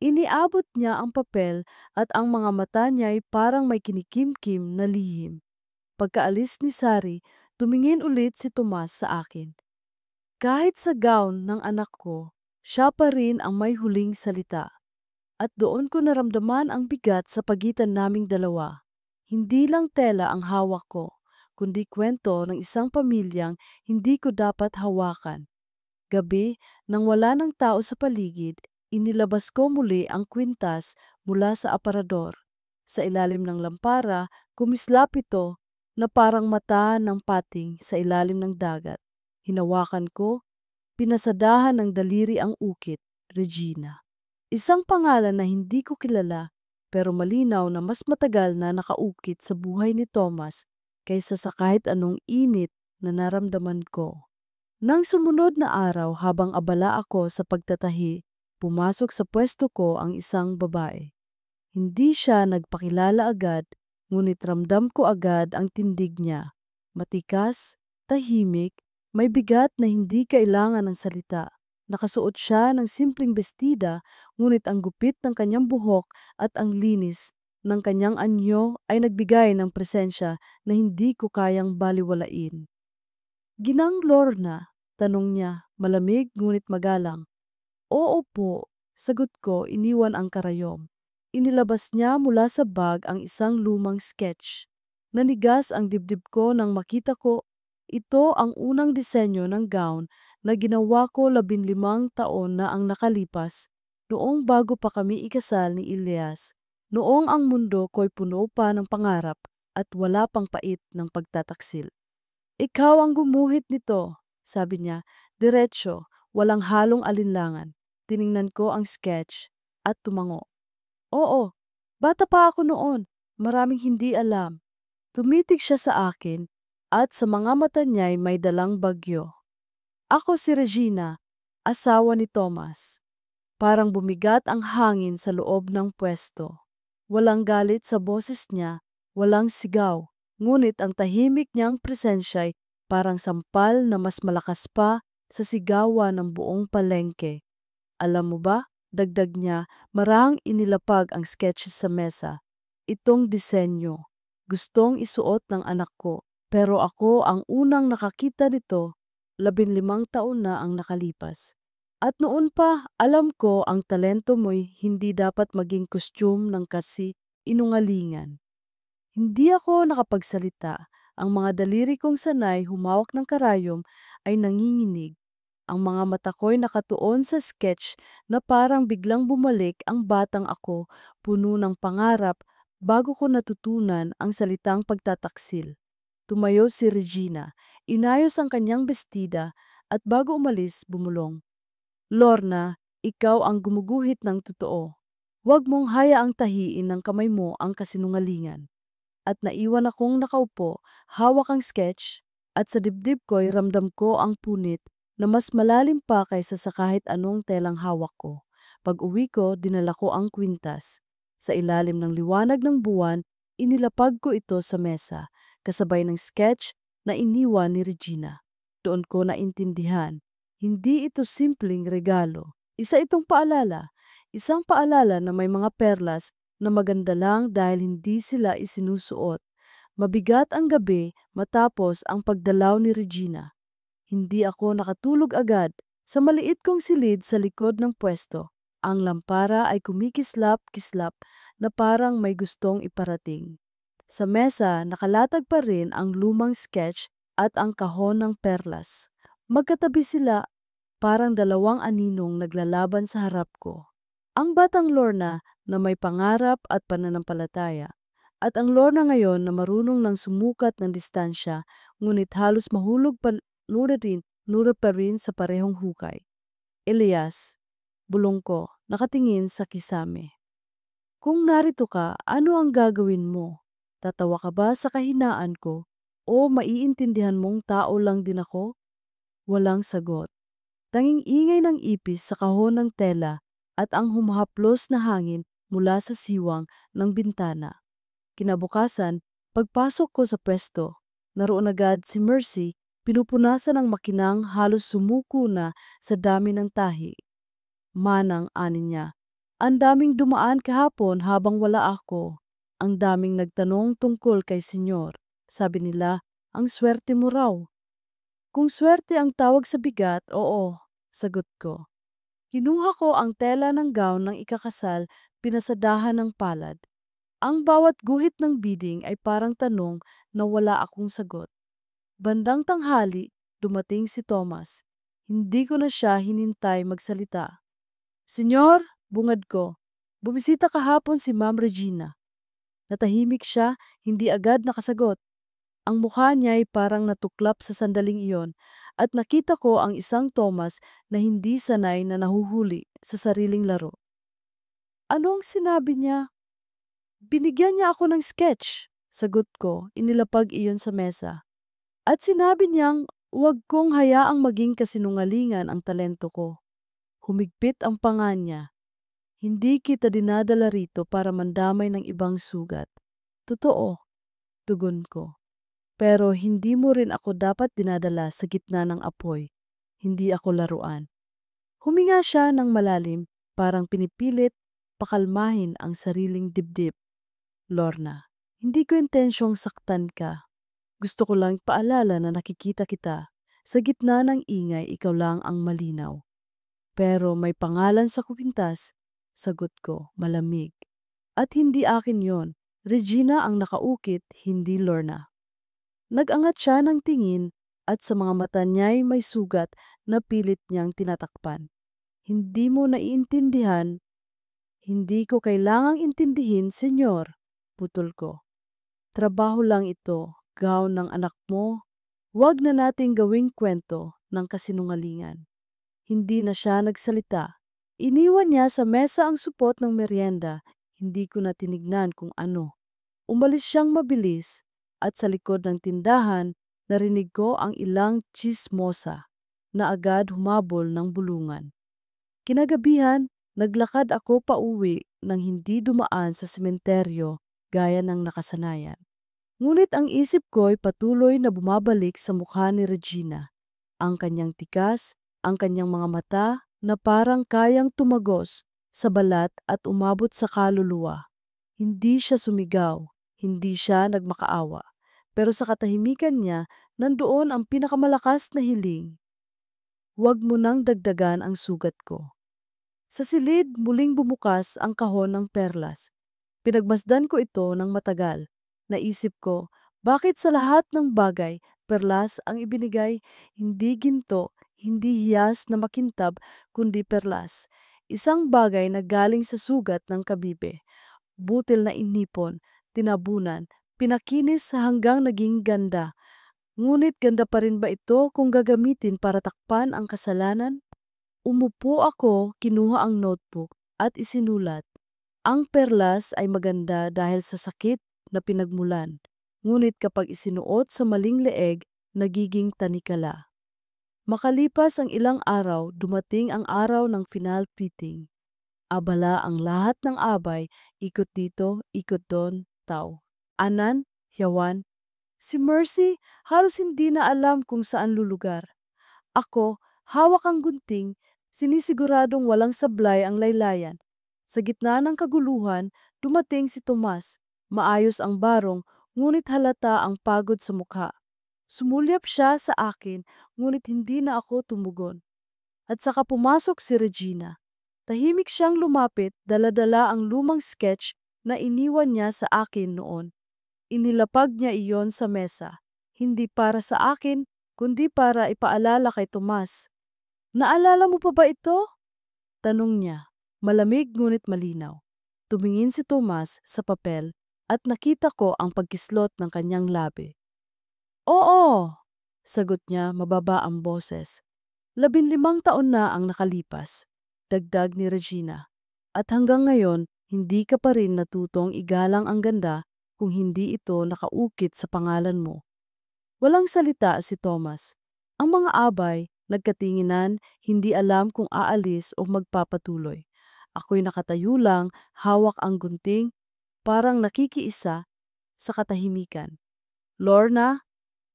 Iniabot niya ang papel at ang mga mata niya'y parang may kinikimkim na lihim. Pagkaalis ni Sari, tumingin ulit si Tomas sa akin. Kahit sa gown ng anak ko, siya pa rin ang may huling salita. At doon ko naramdaman ang bigat sa pagitan naming dalawa. Hindi lang tela ang hawak ko, kundi kwento ng isang pamilyang hindi ko dapat hawakan. Gabi, nang wala ng tao sa paligid, inilabas ko muli ang kwintas mula sa aparador. Sa ilalim ng lampara, kumislap ito na parang mata ng pating sa ilalim ng dagat. Hinawakan ko, pinasadahan ng daliri ang ukit, Regina. Isang pangalan na hindi ko kilala, pero malinaw na mas matagal na nakaukit sa buhay ni Thomas kaysa sa kahit anong init na naramdaman ko. Nang sumunod na araw habang abala ako sa pagtatahi, pumasok sa pwesto ko ang isang babae. Hindi siya nagpakilala agad, ngunit ramdam ko agad ang tindig niya. Matikas, tahimik, may bigat na hindi kailangan ng salita. Nakasuot siya ng simpleng bestida, ngunit ang gupit ng kanyang buhok at ang linis ng kanyang anyo ay nagbigay ng presensya na hindi ko kayang baliwalain. Ginang Lorna, tanong niya, malamig ngunit magalang. Oo po, sagot ko, iniwan ang karayom. Inilabas niya mula sa bag ang isang lumang sketch. Nanigas ang dibdib ko nang makita ko, ito ang unang disenyo ng gown na ginawa ko 15 taon na ang nakalipas, noong bago pa kami ikasal ni Ilyas, noong ang mundo ko'y puno pa ng pangarap at wala pang pait ng pagtataksil. Ikaw ang gumuhit nito, sabi niya, diretsyo, walang halong alinlangan. Tiningnan ko ang sketch at tumango. Oo, bata pa ako noon, maraming hindi alam. Tumitig siya sa akin at sa mga mata niya'y may dalang bagyo. Ako si Regina, asawa ni Thomas. Parang bumigat ang hangin sa loob ng pwesto. Walang galit sa boses niya, walang sigaw, ngunit ang tahimik niyang presensya'y parang sampal na mas malakas pa sa sigawan ng buong palengke. Alam mo ba, dagdag niya, marahang inilapag ang sketches sa mesa. Itong disenyo, gustong isuot ng anak ko, pero ako ang unang nakakita nito. 15 na ang nakalipas. At noon pa, alam ko ang talento mo'y hindi dapat maging kostyum ng kasi inungalingan. Hindi ako nakapagsalita. Ang mga daliri kong sanay humawak ng karayom ay nanginginig. Ang mga mata ko'y nakatuon sa sketch na parang biglang bumalik ang batang ako, puno ng pangarap bago ko natutunan ang salitang pagtataksil. Tumayo si Regina, inayos ang kanyang bestida at bago umalis bumulong. Lorna, ikaw ang gumuguhit ng totoo. Huwag mong hayaang tahiin ng kamay mo ang kasinungalingan. At naiwan akong nakaupo, hawak ang sketch, at sa dibdib ko'y ramdam ko ang punit na mas malalim pa kaysa sa kahit anong telang hawak ko. Pag-uwi ko, dinala ko ang kwintas. Sa ilalim ng liwanag ng buwan, inilapag ko ito sa mesa, kasabay ng sketch na iniwan ni Regina. Doon ko naintindihan, hindi ito simpleng regalo. Isa itong paalala, isang paalala na may mga perlas na maganda lang dahil hindi sila isinusuot. Mabigat ang gabi matapos ang pagdalaw ni Regina. Hindi ako nakatulog agad. Sa maliit kong silid sa likod ng pwesto, ang lampara ay kumikislap-kislap na parang may gustong iparating. Sa mesa, nakalatag pa rin ang lumang sketch at ang kahon ng perlas. Magkatabi sila, parang dalawang aninong naglalaban sa harap ko. Ang batang Lorna na may pangarap at pananampalataya, at ang Lorna ngayon na marunong ng sumukat ng distansya, ngunit halos mahulog pa nura pa rin sa parehong hukay. Elias, bulong ko, nakatingin sa kisame. Kung narito ka, ano ang gagawin mo? Tatawa ka ba sa kahinaan ko? O maiintindihan mong tao lang din ako? Walang sagot. Tanging ingay ng ipis sa kahon ng tela at ang humahaplos na hangin mula sa siwang ng bintana. Kinabukasan, pagpasok ko sa pwesto, naroon agad si Mercy, pinupunasan ng makinang halos sumuko na sa dami ng tahi. Manang ani niya, ang daming dumaan kahapon habang wala ako. Ang daming nagtanong tungkol kay Senyor. Sabi nila, ang swerte mo raw. Kung swerte ang tawag sa bigat, oo, sagot ko. Kinuha ko ang tela ng gown ng ikakasal, pinasadahan ng palad. Ang bawat guhit ng bidding ay parang tanong na wala akong sagot. Bandang tanghali, dumating si Thomas. Hindi ko na siya hinintay magsalita. Senyor, bungad ko, bumisita kahapon si Ma'am Regina. Natahimik siya, hindi agad nakasagot. Ang mukha niya ay parang natuklap sa sandaling iyon at nakita ko ang isang Thomas na hindi sanay na nahuhuli sa sariling laro. Ano ang sinabi niya? Binigyan niya ako ng sketch, sagot ko, inilapag iyon sa mesa. At sinabi niyang huwag kong hayaang maging kasinungalingan ang talento ko. Humigpit ang panga niya. Hindi kita dinadala rito para mandamay ng ibang sugat. Totoo, tugon ko. Pero hindi mo rin ako dapat dinadala sa gitna ng apoy. Hindi ako laruan. Huminga siya ng malalim, parang pinipilit pakalmahin ang sariling dibdib. Lorna, hindi ko intensyong saktan ka. Gusto ko lang paalala na nakikita kita. Sa gitna ng ingay, ikaw lang ang malinaw. Pero may pangalan sa kwintas, sagot ko, malamig. At hindi akin yon. Regina ang nakaukit, hindi Lorna. Nag-angat siya ng tingin at sa mga mata niya'y may sugat na pilit niyang tinatakpan. Hindi mo naiintindihan. Hindi ko kailangang intindihin, senyor. Putol ko. Trabaho lang ito, gown ng anak mo. Huwag na nating gawing kwento ng kasinungalingan. Hindi na siya nagsalita. Iniwan niya sa mesa ang supot ng merienda. Hindi ko na tinignan kung ano. Umalis siyang mabilis at sa likod ng tindahan, narinig ko ang ilang chismosa na agad humabol ng bulungan. Kinagabihan, naglakad ako pauwi nang hindi dumaan sa sementeryo gaya ng nakasanayan. Ngunit ang isip ko'y patuloy na bumabalik sa mukha ni Regina. Ang kanyang tikas, ang kanyang mga mata na parang kayang tumagos sa balat at umabot sa kaluluwa. Hindi siya sumigaw, hindi siya nagmakaawa. Pero sa katahimikan niya, nandoon ang pinakamalakas na hiling. huwag mo nang dagdagan ang sugat ko. Sa silid, muling bumukas ang kahon ng perlas. Pinagmasdan ko ito ng matagal. Naisip ko, bakit sa lahat ng bagay, perlas ang ibinigay, hindi ginto, hindi hiyas na makintab, kundi perlas. Isang bagay na galing sa sugat ng kabibe. Butil na inipon, tinabunan, pinakinis hanggang naging ganda. Ngunit ganda pa rin ba ito kung gagamitin para takpan ang kasalanan? Umupo ako, kinuha ang notebook at isinulat. Ang perlas ay maganda dahil sa sakit na pinagmulan. Ngunit kapag isinuot sa maling leeg, nagiging tanikala. Makalipas ang ilang araw, dumating ang araw ng final fitting. Abala ang lahat ng abay, ikot dito, ikot doon, taw. Anan, yawan. Si Mercy halos hindi na alam kung saan lulugar. Ako, hawak ang gunting, sinisiguradong walang sablay ang laylayan. Sa gitna ng kaguluhan, dumating si Tomas. Maayos ang barong, ngunit halata ang pagod sa mukha. Sumulyap siya sa akin, ngunit hindi na ako tumugon. At saka pumasok si Regina. Tahimik siyang lumapit, dala-dala ang lumang sketch na iniwan niya sa akin noon. Inilapag niya iyon sa mesa. Hindi para sa akin, kundi para ipaalala kay Tomas. Naalala mo pa ba ito? Tanong niya. Malamig ngunit malinaw. Tumingin si Tomas sa papel at nakita ko ang pagkislot ng kanyang labi. Oo, sagot niya mababa ang boses. 15 taon na ang nakalipas, dagdag ni Regina. At hanggang ngayon, hindi ka pa rin natutong igalang ang ganda kung hindi ito nakaukit sa pangalan mo. Walang salita si Thomas. Ang mga abay, nagkatinginan, hindi alam kung aalis o magpapatuloy. Ako'y nakatayo lang, hawak ang gunting, parang nakikiisa sa katahimikan. Lorna,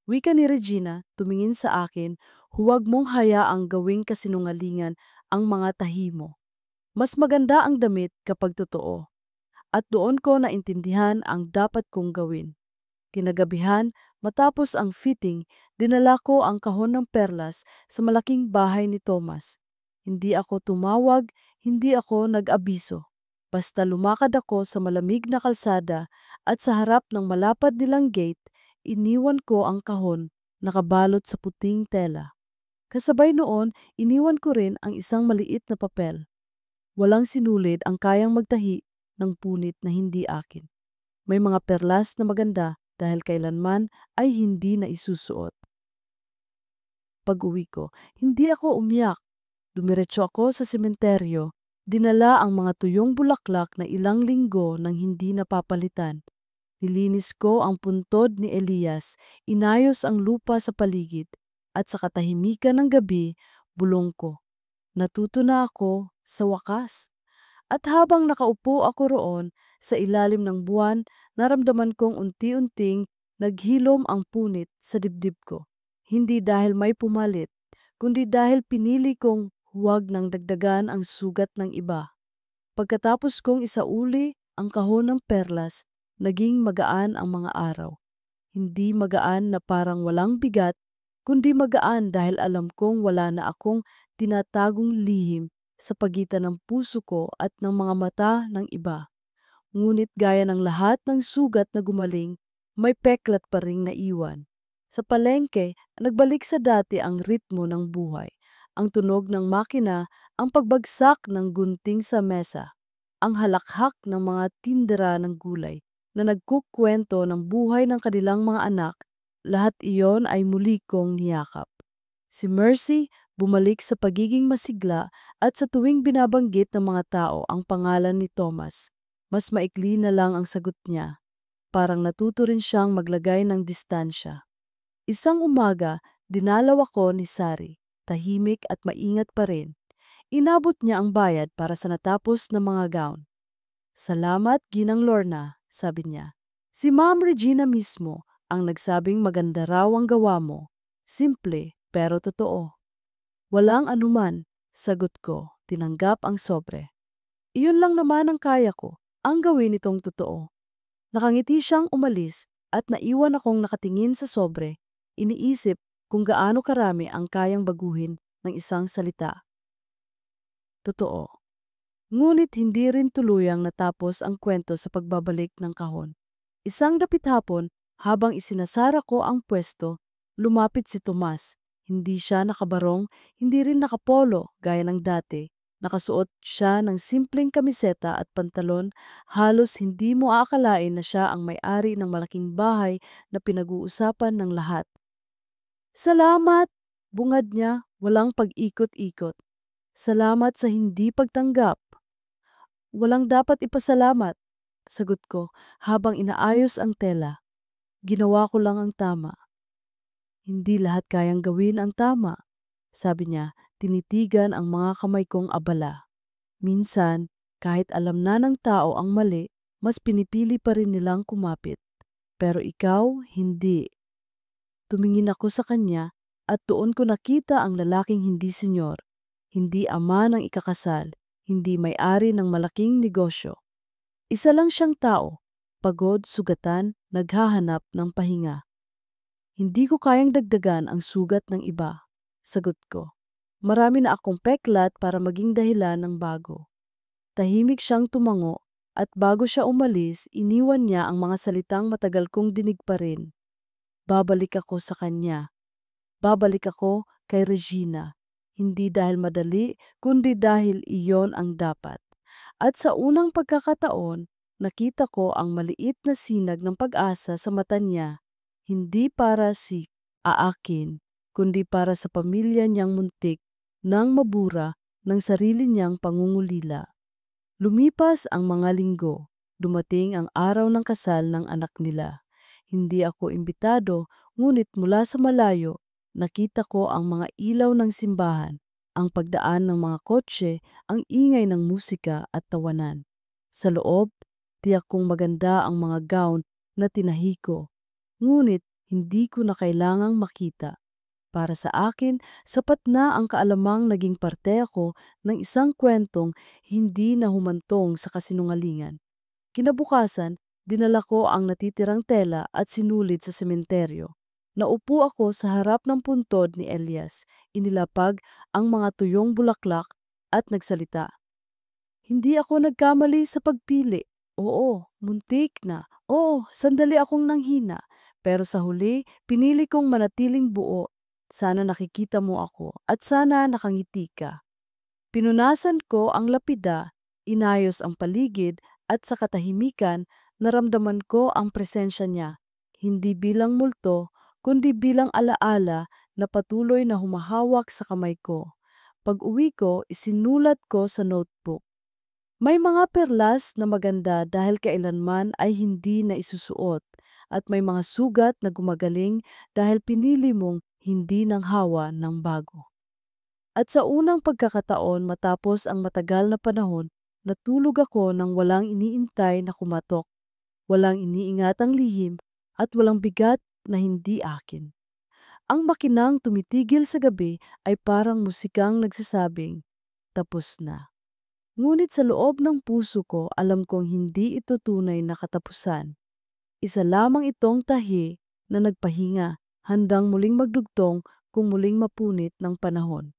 wika ni Regina, tumingin sa akin, huwag mong hayaang gawing kasinungalingan ang mga tahi mo. Mas maganda ang damit kapag totoo. At doon ko naintindihan ang dapat kong gawin. Kinagabihan, matapos ang fitting, dinala ko ang kahon ng perlas sa malaking bahay ni Thomas. Hindi ako tumawag, hindi ako nag-abiso. Basta lumakad ako sa malamig na kalsada at sa harap ng malapad nilang gate, iniwan ko ang kahon, nakabalot sa puting tela. Kasabay noon, iniwan ko rin ang isang maliit na papel. Walang sinulid ang kayang magtahi ng punit na hindi akin. May mga perlas na maganda dahil kailanman ay hindi na isusuot. Pag-uwi ko, hindi ako umiyak. Dumiretso ako sa sementeryo, dinala ang mga tuyong bulaklak na ilang linggo nang hindi napapalitan. Nilinis ko ang puntod ni Elias, inayos ang lupa sa paligid, at sa katahimikan ng gabi, bulong ko. Natuto na ako sa wakas. At habang nakaupo ako roon sa ilalim ng buwan, naramdaman kong unti-unting naghilom ang punit sa dibdib ko. Hindi dahil may pumalit, kundi dahil pinili kong huwag nang dagdagan ang sugat ng iba. Pagkatapos kong isauli ang kahon ng perlas, naging magaan ang mga araw. Hindi magaan na parang walang bigat, kundi magaan dahil alam kong wala na akong tinatagong lihim sa pagitan ng puso ko at ng mga mata ng iba. Ngunit gaya ng lahat ng sugat na gumaling, may peklat pa ring naiwan. Sa palengke, nagbalik sa dati ang ritmo ng buhay. Ang tunog ng makina, ang pagbagsak ng gunting sa mesa, ang halakhak ng mga tindera ng gulay na nagkukwento ng buhay ng kanilang mga anak, lahat iyon ay muli kong niyakap. Si Mercy bumalik sa pagiging masigla at sa tuwing binabanggit ng mga tao ang pangalan ni Thomas, mas maikli na lang ang sagot niya. Parang natuto rin siyang maglagay ng distansya. Isang umaga, dinalaw ako ni Sari, tahimik at maingat pa rin. Inabot niya ang bayad para sa natapos na mga gown. Salamat, Ginang Lorna, sabi niya. Si Ma'am Regina mismo ang nagsabing maganda raw ang gawa mo. Simple pero totoo. Walang anuman, sagot ko, tinanggap ang sobre. Iyon lang naman ang kaya ko, ang gawin itong totoo. Nakangiti siyang umalis at naiwan akong nakatingin sa sobre, iniisip kung gaano karami ang kayang baguhin ng isang salita. Totoo. Ngunit hindi rin tuluyang natapos ang kwento sa pagbabalik ng kahon. Isang dapit hapon, habang isinasara ko ang pwesto, lumapit si Tomas. Hindi siya nakabarong, hindi rin nakapolo gaya ng dati. Nakasuot siya ng simpleng kamiseta at pantalon, halos hindi mo aakalain na siya ang may-ari ng malaking bahay na pinag-uusapan ng lahat. Salamat! Bungad niya, walang pag-ikot-ikot. Salamat sa hindi pagtanggap. Walang dapat ipasalamat, sagot ko habang inaayos ang tela. Ginawa ko lang ang tama. Hindi lahat kayang gawin ang tama, sabi niya, tinitigan ang mga kamay kong abala. Minsan, kahit alam na ng tao ang mali, mas pinipili pa rin nilang kumapit. Pero ikaw, hindi. Tumingin ako sa kanya at doon ko nakita ang lalaking hindi senyor, hindi ama ng ikakasal, hindi may-ari ng malaking negosyo. Isa lang siyang tao, pagod, sugatan, naghahanap ng pahinga. Hindi ko kayang dagdagan ang sugat ng iba, sagot ko. Marami na akong peklat para maging dahilan ng bago. Tahimik siyang tumango at bago siya umalis, iniwan niya ang mga salitang matagal kong dinig pa rin. Babalik ako sa kanya. Babalik ako kay Regina. Hindi dahil madali, kundi dahil iyon ang dapat. At sa unang pagkakataon, nakita ko ang maliit na sinag ng pag-asa sa mata niya, hindi para si aakin, kundi para sa pamilya niyang muntik nang mabura ng sarili niyang pangungulila. Lumipas ang mga linggo, dumating ang araw ng kasal ng anak nila. Hindi ako imbitado, ngunit mula sa malayo, nakita ko ang mga ilaw ng simbahan, ang pagdaan ng mga kotse, ang ingay ng musika at tawanan. Sa loob, tiyak kong maganda ang mga gown na tinahi ko, ngunit hindi ko na kailangang makita. Para sa akin, sapat na ang kaalamang naging parte ako ng isang kwentong hindi na humantong sa kasinungalingan. Kinabukasan, dinala ko ang natitirang tela at sinulid sa sementeryo. Naupo ako sa harap ng puntod ni Elias, inilapag ang mga tuyong bulaklak at nagsalita. Hindi ako nagkamali sa pagpili. Oo, muntik na. Oo, sandali akong nanghina. Pero sa huli, pinili kong manatiling buo. Sana nakikita mo ako at sana nakangiti ka. Pinunasan ko ang lapida, inayos ang paligid at sa katahimikan, naramdaman ko ang presensya niya. Hindi bilang multo, kundi bilang alaala na patuloy na humahawak sa kamay ko. Pag-uwi ko, isinulat ko sa notebook. May mga perlas na maganda dahil kailanman ay hindi na isusuot at may mga sugat na gumagaling dahil pinili mong hindi nang hawa ng bago. At sa unang pagkakataon matapos ang matagal na panahon, natulog ako nang walang iniintay na kumatok, walang iniingatang lihim at walang bigat na hindi akin. Ang makinang tumitigil sa gabi ay parang musikang nagsasabing, tapos na. Ngunit sa loob ng puso ko, alam kong hindi ito tunay na katapusan. Isa lamang itong tahi na nagpahinga, handang muling magdugtong kung muling mapunit ng panahon.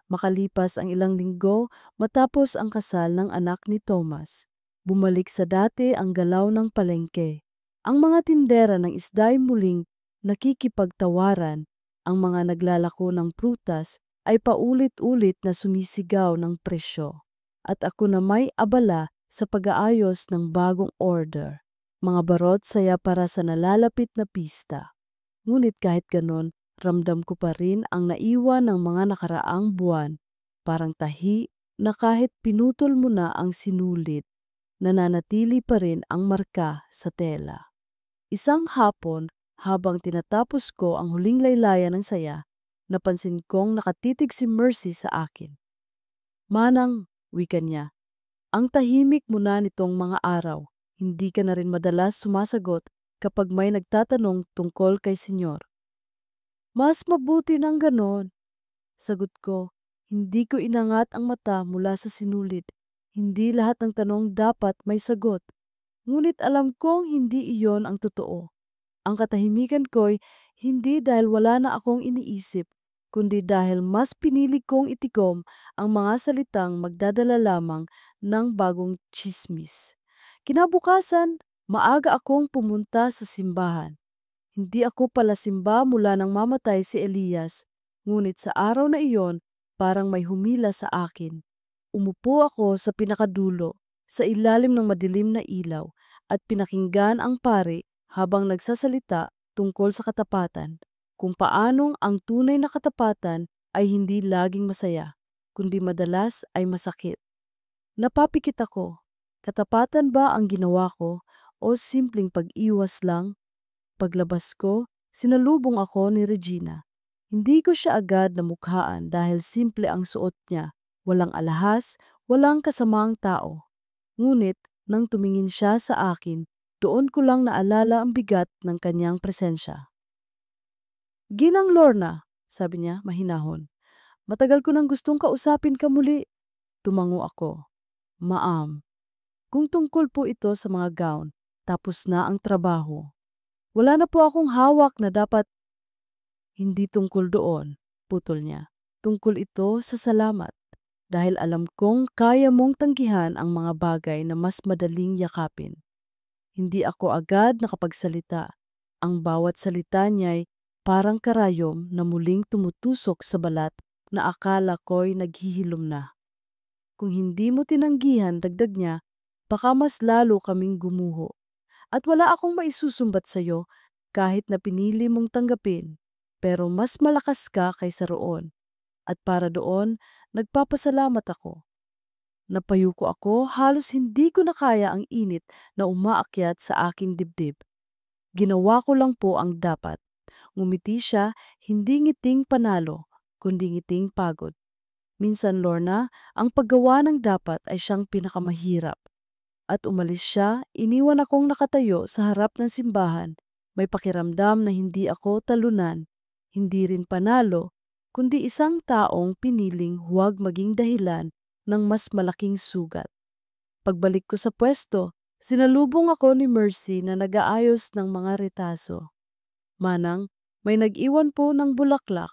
Makalipas ang ilang linggo matapos ang kasal ng anak ni Thomas, bumalik sa dati ang galaw ng palengke. Ang mga tindera ng isda ay muling nakikipagtawaran, ang mga naglalako ng prutas ay paulit-ulit na sumisigaw ng presyo. At ako na may abala sa pag-aayos ng bagong order. Mga barot saya para sa nalalapit na pista. Ngunit kahit ganon, ramdam ko pa rin ang naiwan ng mga nakaraang buwan. Parang tahi na kahit pinutol mo na ang sinulit, nananatili pa rin ang marka sa tela. Isang hapon, habang tinatapos ko ang huling laylayan ng saya, napansin kong nakatitig si Mercy sa akin. Manang, wika niya, ang tahimik mo na nitong mga araw. Hindi ka na rin madalas sumasagot kapag may nagtatanong tungkol kay Senyor. Mas mabuti ng ganon, sagot ko. Hindi ko inangat ang mata mula sa sinulid. Hindi lahat ng tanong dapat may sagot. Ngunit alam kong hindi iyon ang totoo. Ang katahimikan ko'y hindi dahil wala na akong iniisip, kundi dahil mas pinili kong itigom ang mga salitang magdadala lamang ng bagong tsismis. Kinabukasan, maaga akong pumunta sa simbahan. Hindi ako palasimba mula nang mamatay si Elias, ngunit sa araw na iyon, parang may humila sa akin. Umupo ako sa pinakadulo, sa ilalim ng madilim na ilaw, at pinakinggan ang pari habang nagsasalita tungkol sa katapatan, kung paanong ang tunay na katapatan ay hindi laging masaya, kundi madalas ay masakit. Napapikit ako. Katapatan ba ang ginawa ko o simpleng pag-iwas lang? Paglabas ko, sinalubong ako ni Regina. Hindi ko siya agad namukhaan dahil simple ang suot niya, walang alahas, walang kasamaang tao. Ngunit nang tumingin siya sa akin, doon ko lang naalala ang bigat ng kanyang presensya. Ginang Lorna, sabi niya mahinahon, matagal ko nang gustong kausapin ka muli. Tumango ako. Maam, kung tungkol po ito sa mga gown, tapos na ang trabaho. Wala na po akong hawak na dapat. Hindi tungkol doon, putol niya. Tungkol ito sa salamat. Dahil alam kong kaya mong tanggihan ang mga bagay na mas madaling yakapin. Hindi ako agad nakapagsalita. Ang bawat salita niya'y parang karayom na muling tumutusok sa balat na akala ko'y naghihilom na. Kung hindi mo tinanggihan, dagdag niya, baka mas lalo kaming gumuho. At wala akong maisusumbat sa'yo kahit na pinili mong tanggapin, pero mas malakas ka kaysa roon. At para doon, nagpapasalamat ako. Napayuko ako, halos hindi ko na kaya ang init na umaakyat sa aking dibdib. Ginawa ko lang po ang dapat. Ngumiti siya, hindi ngiting panalo, kundi ngiting pagod. Minsan, Lorna, ang paggawa ng dapat ay siyang pinakamahirap. At umalis siya, iniwan akong nakatayo sa harap ng simbahan. May pakiramdam na hindi ako talunan, hindi rin panalo, kundi isang taong piniling huwag maging dahilan ng mas malaking sugat. Pagbalik ko sa pwesto, sinalubong ako ni Mercy na nag-aayos ng mga retaso. Manang, may nag-iwan po ng bulaklak.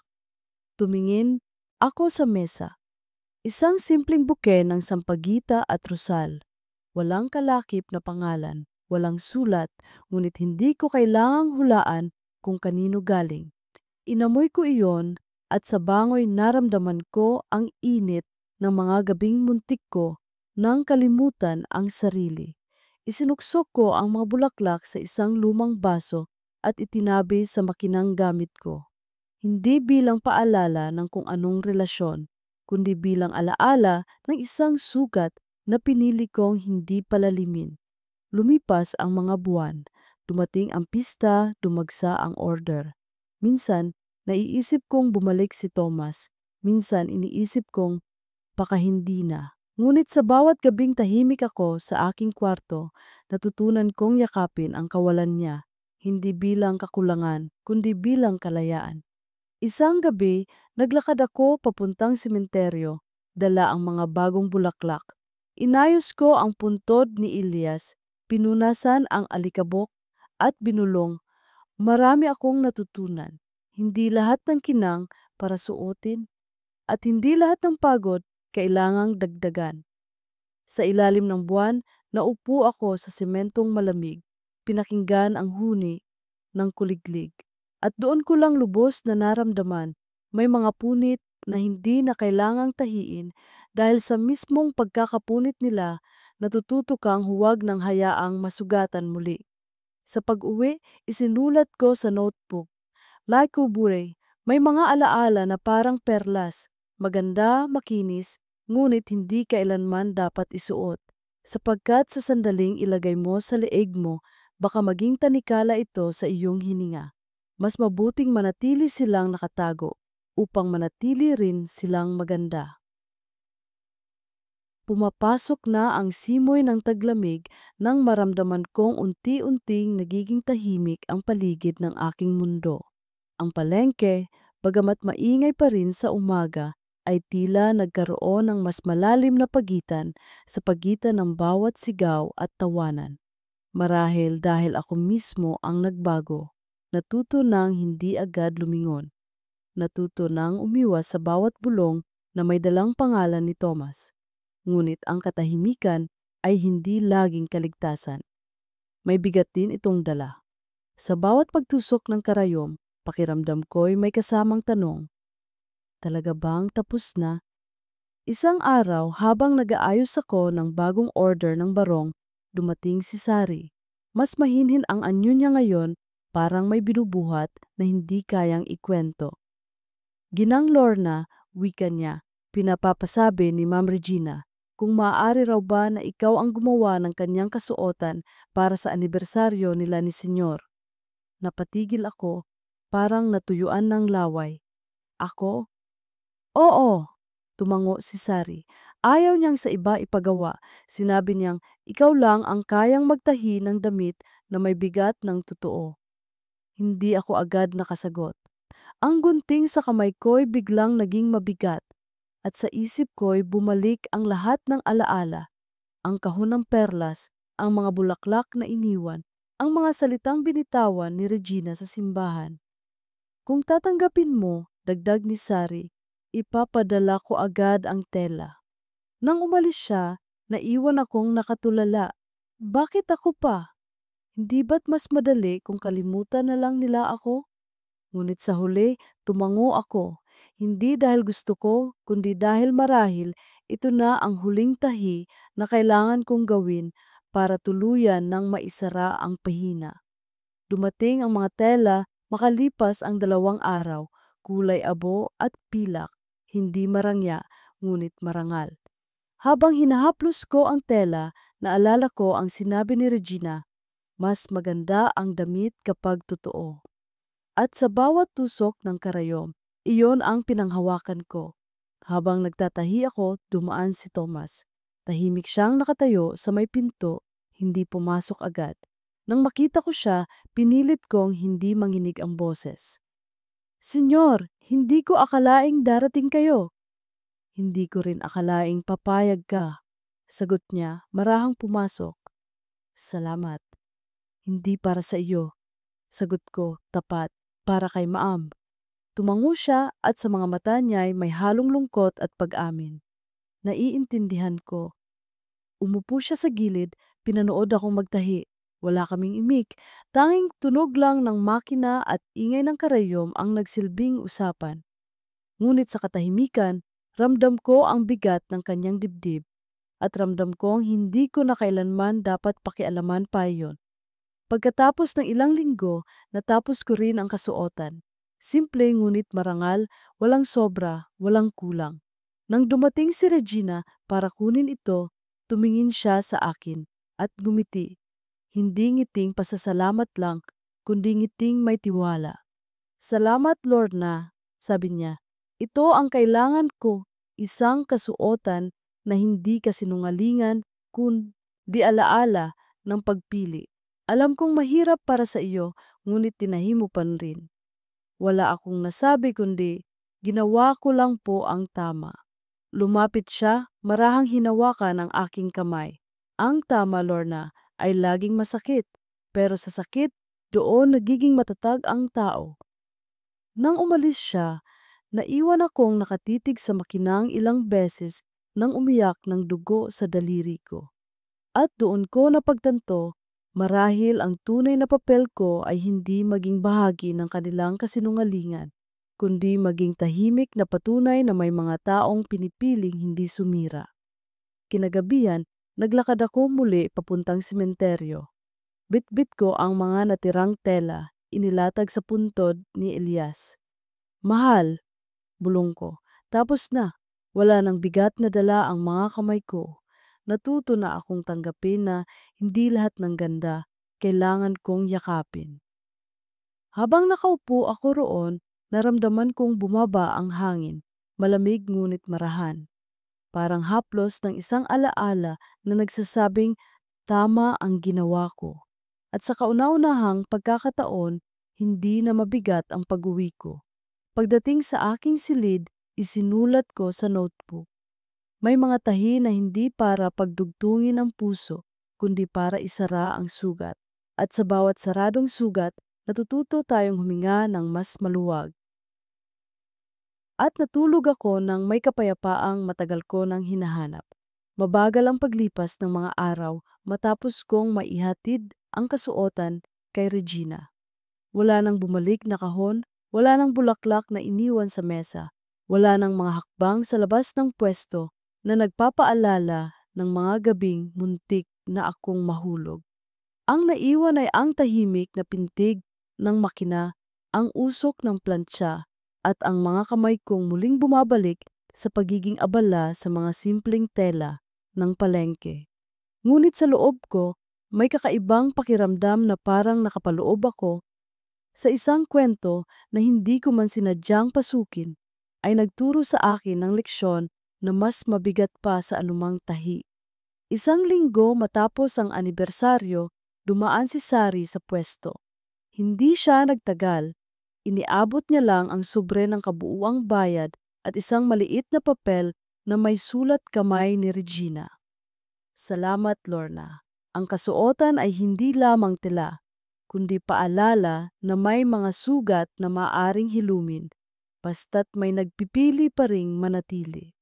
Tumingin ako sa mesa. Isang simpleng buke ng sampagita at rosal. Walang kalakip na pangalan, walang sulat, ngunit hindi ko kailangang hulaan kung kanino galing. Inamoy ko iyon at sa bangoy naramdaman ko ang init ng mga gabing muntik ko nang kalimutan ang sarili. Isinuksok ko ang mga bulaklak sa isang lumang baso at itinabi sa makinang gamit ko. Hindi bilang paalala ng kung anong relasyon, kundi bilang alaala ng isang sugat na pinili kong hindi palalimin. Lumipas ang mga buwan. Dumating ang pista, dumagsa ang order. Minsan, naiisip kong bumalik si Thomas. Minsan, iniisip kong baka hindi na. Ngunit sa bawat gabing tahimik ako sa aking kwarto, natutunan kong yakapin ang kawalan niya, hindi bilang kakulangan, kundi bilang kalayaan. Isang gabi, naglakad ako papuntang sementeryo, dala ang mga bagong bulaklak. Inayos ko ang puntod ni Elias, pinunasan ang alikabok at binulong. Marami akong natutunan. Hindi lahat ng kinang para suotin at hindi lahat ng pagod kailangang dagdagan. Sa ilalim ng buwan, naupo ako sa sementong malamig, pinakinggan ang huni ng kuliglig. At doon ko lang lubos na naramdaman, may mga punit na hindi na kailangang tahiin dahil sa mismong pagkakapunit nila, natututo kang huwag ng hayaang masugatan muli. Sa pag-uwi, isinulat ko sa notebook, like Bure, may mga alaala na parang perlas, maganda, makinis, ngunit hindi kailanman dapat isuot. Sapagkat sa sandaling ilagay mo sa leeg mo, baka maging tanikala ito sa iyong hininga. Mas mabuting manatili silang nakatago upang manatili rin silang maganda. Pumapasok na ang simoy ng taglamig nang maramdaman kong unti-unting nagiging tahimik ang paligid ng aking mundo. Ang palengke, bagamat maingay pa rin sa umaga, ay tila nagkaroon ng mas malalim na pagitan sa pagitan ng bawat sigaw at tawanan. Marahil dahil ako mismo ang nagbago, natuto nang hindi agad lumingon. Natuto nang umiwas sa bawat bulong na may dalang pangalan ni Thomas. Ngunit ang katahimikan ay hindi laging kaligtasan. May bigat din itong dala. Sa bawat pagtusok ng karayom, pakiramdam ko'y may kasamang tanong. Talaga bang tapos na? Isang araw habang nag-aayos ako ng bagong order ng barong, dumating si Sari. Mas mahinhin ang anyo niya ngayon, parang may binubuhat na hindi kayang ikwento. Ginang Lorna, wika niya, pinapapasabi ni Ma'am Regina, kung maaari raw ba na ikaw ang gumawa ng kanyang kasuotan para sa anibersaryo nila ni Senyor. Napatigil ako, parang natuyuan ng laway. Ako? Oo, tumango si Sari. Ayaw niyang sa iba ipagawa. Sinabi niyang, ikaw lang ang kayang magtahi ng damit na may bigat ng totoo. Hindi ako agad nakasagot. Ang gunting sa kamay ko'y biglang naging mabigat at sa isip ko'y bumalik ang lahat ng alaala, ang kahon ng perlas, ang mga bulaklak na iniwan, ang mga salitang binitawan ni Regina sa simbahan. Kung tatanggapin mo, dagdag ni Sari, ipapadala ko agad ang tela. Nang umalis siya, naiwan akong nakatulala. Bakit ako pa? Hindi ba't mas madali kung kalimutan na lang nila ako? Ngunit sa huli, tumango ako. Hindi dahil gusto ko, kundi dahil marahil ito na ang huling tahi na kailangan kong gawin para tuluyan ng maisara ang pahina. Dumating ang mga tela makalipas ang 2 araw, kulay abo at pilak, hindi marangya, ngunit marangal. Habang hinahaplos ko ang tela, naalala ko ang sinabi ni Regina, mas maganda ang damit kapag totoo. At sa bawat tusok ng karayom, iyon ang pinanghawakan ko. Habang nagtatahi ako, dumaan si Thomas. Tahimik siyang nakatayo sa may pinto, hindi pumasok agad. Nang makita ko siya, pinilit kong hindi manginig ang boses. Senyor, hindi ko akalaing darating kayo. Hindi ko rin akalaing papayag ka. Sagot niya, marahang pumasok. Salamat. Hindi para sa iyo. Sagot ko, tapat, para kay Maam. Tumango siya at sa mga mata niya'y may halong lungkot at pag-amin. Naiintindihan ko. Umupo siya sa gilid, pinanood akong magtahi. Wala kaming imik, tanging tunog lang ng makina at ingay ng karayom ang nagsilbing usapan. Ngunit sa katahimikan, ramdam ko ang bigat ng kanyang dibdib at ramdam kong hindi ko na kailanman dapat pakialaman pa iyon. Pagkatapos ng ilang linggo, natapos ko rin ang kasuotan. Simple ngunit marangal, walang sobra, walang kulang. Nang dumating si Regina para kunin ito, tumingin siya sa akin at ngumiti. Hindi ngiting pasasalamat lang, kundi ngiting may tiwala. Salamat Lorna, sabi niya. Ito ang kailangan ko, isang kasuotan na hindi kasinungalingan kundi alaala ng pagpili. Alam kong mahirap para sa iyo, ngunit tinahi mo pa rin. Wala akong nasabi kundi ginawa ko lang po ang tama. Lumapit siya, marahang hinawakan ang aking kamay. Ang tama, Lorna, ay laging masakit, pero sa sakit, doon nagiging matatag ang tao. Nang umalis siya, naiwan akong nakatitig sa makinang ilang beses nang umiyak ng dugo sa daliri ko. At doon ko napagtanto, marahil ang tunay na papel ko ay hindi maging bahagi ng kanilang kasinungalingan, kundi maging tahimik na patunay na may mga taong pinipiling hindi sumira. Kinagabihan, naglakad ako muli papuntang sementeryo. Bitbit ko ang mga natirang tela, inilatag sa puntod ni Elias. Mahal, bulong ko. Tapos na, wala nang bigat na dala ang mga kamay ko. Natuto na akong tanggapin na hindi lahat ng ganda kailangan kong yakapin. Habang nakaupo ako roon, naramdaman kong bumaba ang hangin, malamig ngunit marahan. Parang haplos ng isang alaala na nagsasabing tama ang ginawa ko. At sa kauna-unahang pagkakataon, hindi na mabigat ang pag-uwi ko. Pagdating sa aking silid, isinulat ko sa notebook. May mga tahi na hindi para pagdugtungin ang puso, kundi para isara ang sugat. At sa bawat saradong sugat, natututo tayong huminga ng mas maluwag. At natulog ako ng may kapayapaang matagal ko nang hinahanap. Mabagal ang paglipas ng mga araw matapos kong maihatid ang kasuotan kay Regina. Wala nang bumalik na kahon, wala nang bulaklak na iniwan sa mesa, wala nang mga hakbang sa labas ng pwesto na nagpapaalala ng mga gabing muntik na akong mahulog. Ang naiwan ay ang tahimik na pintig ng makina, ang usok ng plantsa, at ang mga kamay kong muling bumabalik sa pagiging abala sa mga simpleng tela ng palengke. Ngunit sa loob ko, may kakaibang pakiramdam na parang nakapaloob ako sa isang kwento na hindi ko man sinadyang pasukin, ay nagturo sa akin ng leksyon na mas mabigat pa sa anumang tahi. Isang linggo matapos ang anibersaryo, dumaan si Sari sa pwesto. Hindi siya nagtagal. Iniabot niya lang ang sobre ng kabuuang bayad at isang maliit na papel na may sulat kamay ni Regina. Salamat, Lorna. Ang kasuotan ay hindi lamang tela, kundi paalala na may mga sugat na maaring hilumin, basta't may nagpipili pa ring manatili.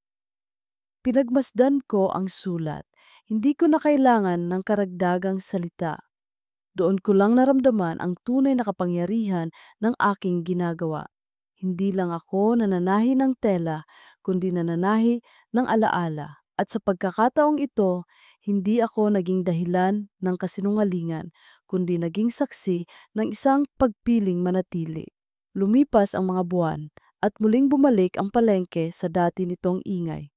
Pinagmasdan ko ang sulat. Hindi ko na kailangan ng karagdagang salita. Doon ko lang naramdaman ang tunay na kapangyarihan ng aking ginagawa. Hindi lang ako nananahi ng tela, kundi nananahi ng alaala. At sa pagkakataong ito, hindi ako naging dahilan ng kasinungalingan, kundi naging saksi ng isang pagpiling manatili. Lumipas ang mga buwan, at muling bumalik ang palengke sa dati nitong ingay.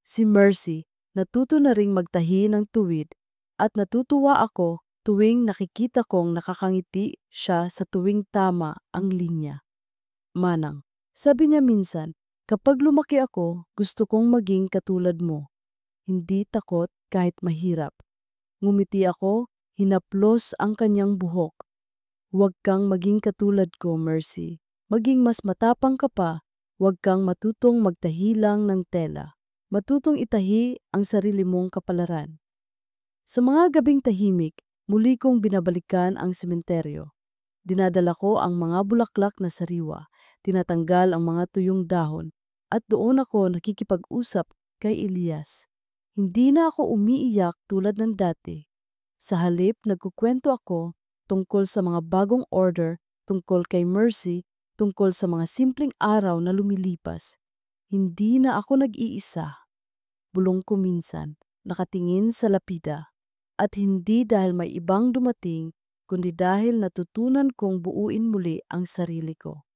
Si Mercy, natuto na ring magtahi ng tuwid, at natutuwa ako tuwing nakikita kong nakakangiti siya sa tuwing tama ang linya. Manang, sabi niya minsan, kapag lumaki ako, gusto kong maging katulad mo. Hindi takot kahit mahirap. Ngumiti ako, hinaplos ang kanyang buhok. Huwag kang maging katulad ko, Mercy. Maging mas matapang ka pa, huwag kang matutong magtahi lang ng tela. Matutong itahi ang sarili mong kapalaran. Sa mga gabing tahimik, muli kong binabalikan ang sementeryo. Dinadala ko ang mga bulaklak na sariwa, tinatanggal ang mga tuyong dahon, at doon ako nakikipag-usap kay Elias. Hindi na ako umiiyak tulad ng dati. Sa halip, nagkukwento ako tungkol sa mga bagong order, tungkol kay Mercy, tungkol sa mga simpleng araw na lumilipas. Hindi na ako nag-iisa. Bulong ko minsan, nakatingin sa lapida. At hindi dahil may ibang dumating, kundi dahil natutunan kong buuin muli ang sarili ko.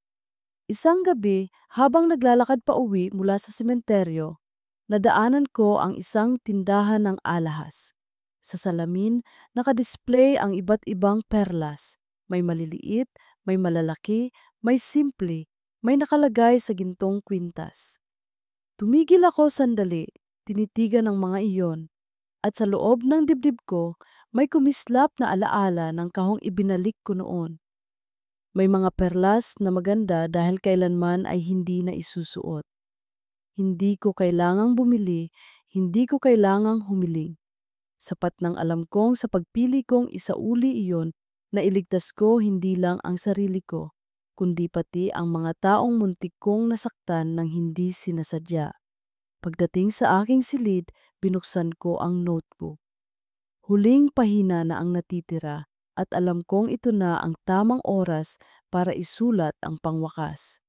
Isang gabi, habang naglalakad pa uwi mula sa sementeryo, nadaanan ko ang isang tindahan ng alahas. Sa salamin, nakadisplay ang iba't ibang perlas. May maliliit, may malalaki, may simple, may nakalagay sa gintong kwintas. Tumigil ako sandali, tinitigan ang mga iyon, at sa loob ng dibdib ko, may kumislap na alaala ng kahong ibinalik ko noon. May mga perlas na maganda dahil kailanman ay hindi na isusuot. Hindi ko kailangang bumili, hindi ko kailangang humiling. Sapat ng alam kong sa pagpili kong isauli iyon na iligtas ko hindi lang ang sarili ko, kundi pati ang mga taong muntik kong nasaktan ng hindi sinasadya. Pagdating sa aking silid, binuksan ko ang notebook. Huling pahina na ang natitira at alam kong ito na ang tamang oras para isulat ang pangwakas.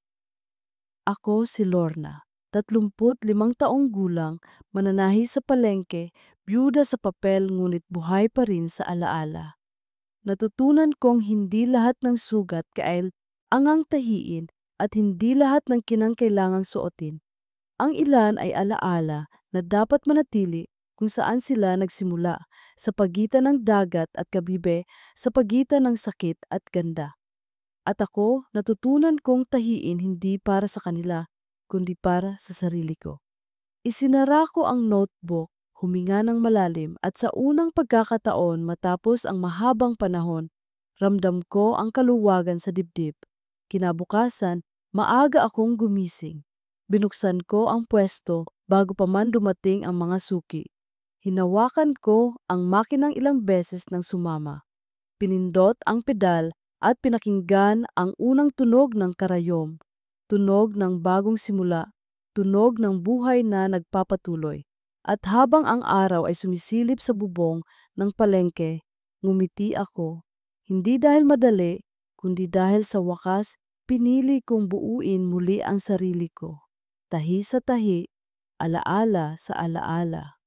Ako si Lorna, 35 taong gulang, mananahi sa palengke, byuda sa papel ngunit buhay pa rin sa alaala. Natutunan kong hindi lahat ng sugat angang tahiin at hindi lahat ng kinangkailangang suotin. Ang ilan ay alaala na dapat manatili kung saan sila nagsimula, sa pagitan ng dagat at kabibe, sa pagitan ng sakit at ganda. At ako, natutunan kong tahiin hindi para sa kanila, kundi para sa sarili ko. Isinara ko ang notebook, huminga ng malalim at sa unang pagkakataon matapos ang mahabang panahon, ramdam ko ang kaluwagan sa dibdib. Kinabukasan, maaga akong gumising. Binuksan ko ang pwesto bago pa man dumating ang mga suki. Hinawakan ko ang makinang ilang beses nang sumama. Pinindot ang pedal at pinakinggan ang unang tunog ng karayom. tunog ng bagong simula, tunog ng buhay na nagpapatuloy. At habang ang araw ay sumisilip sa bubong ng palengke, ngumiti ako. Hindi dahil madali, kundi dahil sa wakas, pinili kong buuin muli ang sarili ko. Tahi sa tahi, alaala sa alaala.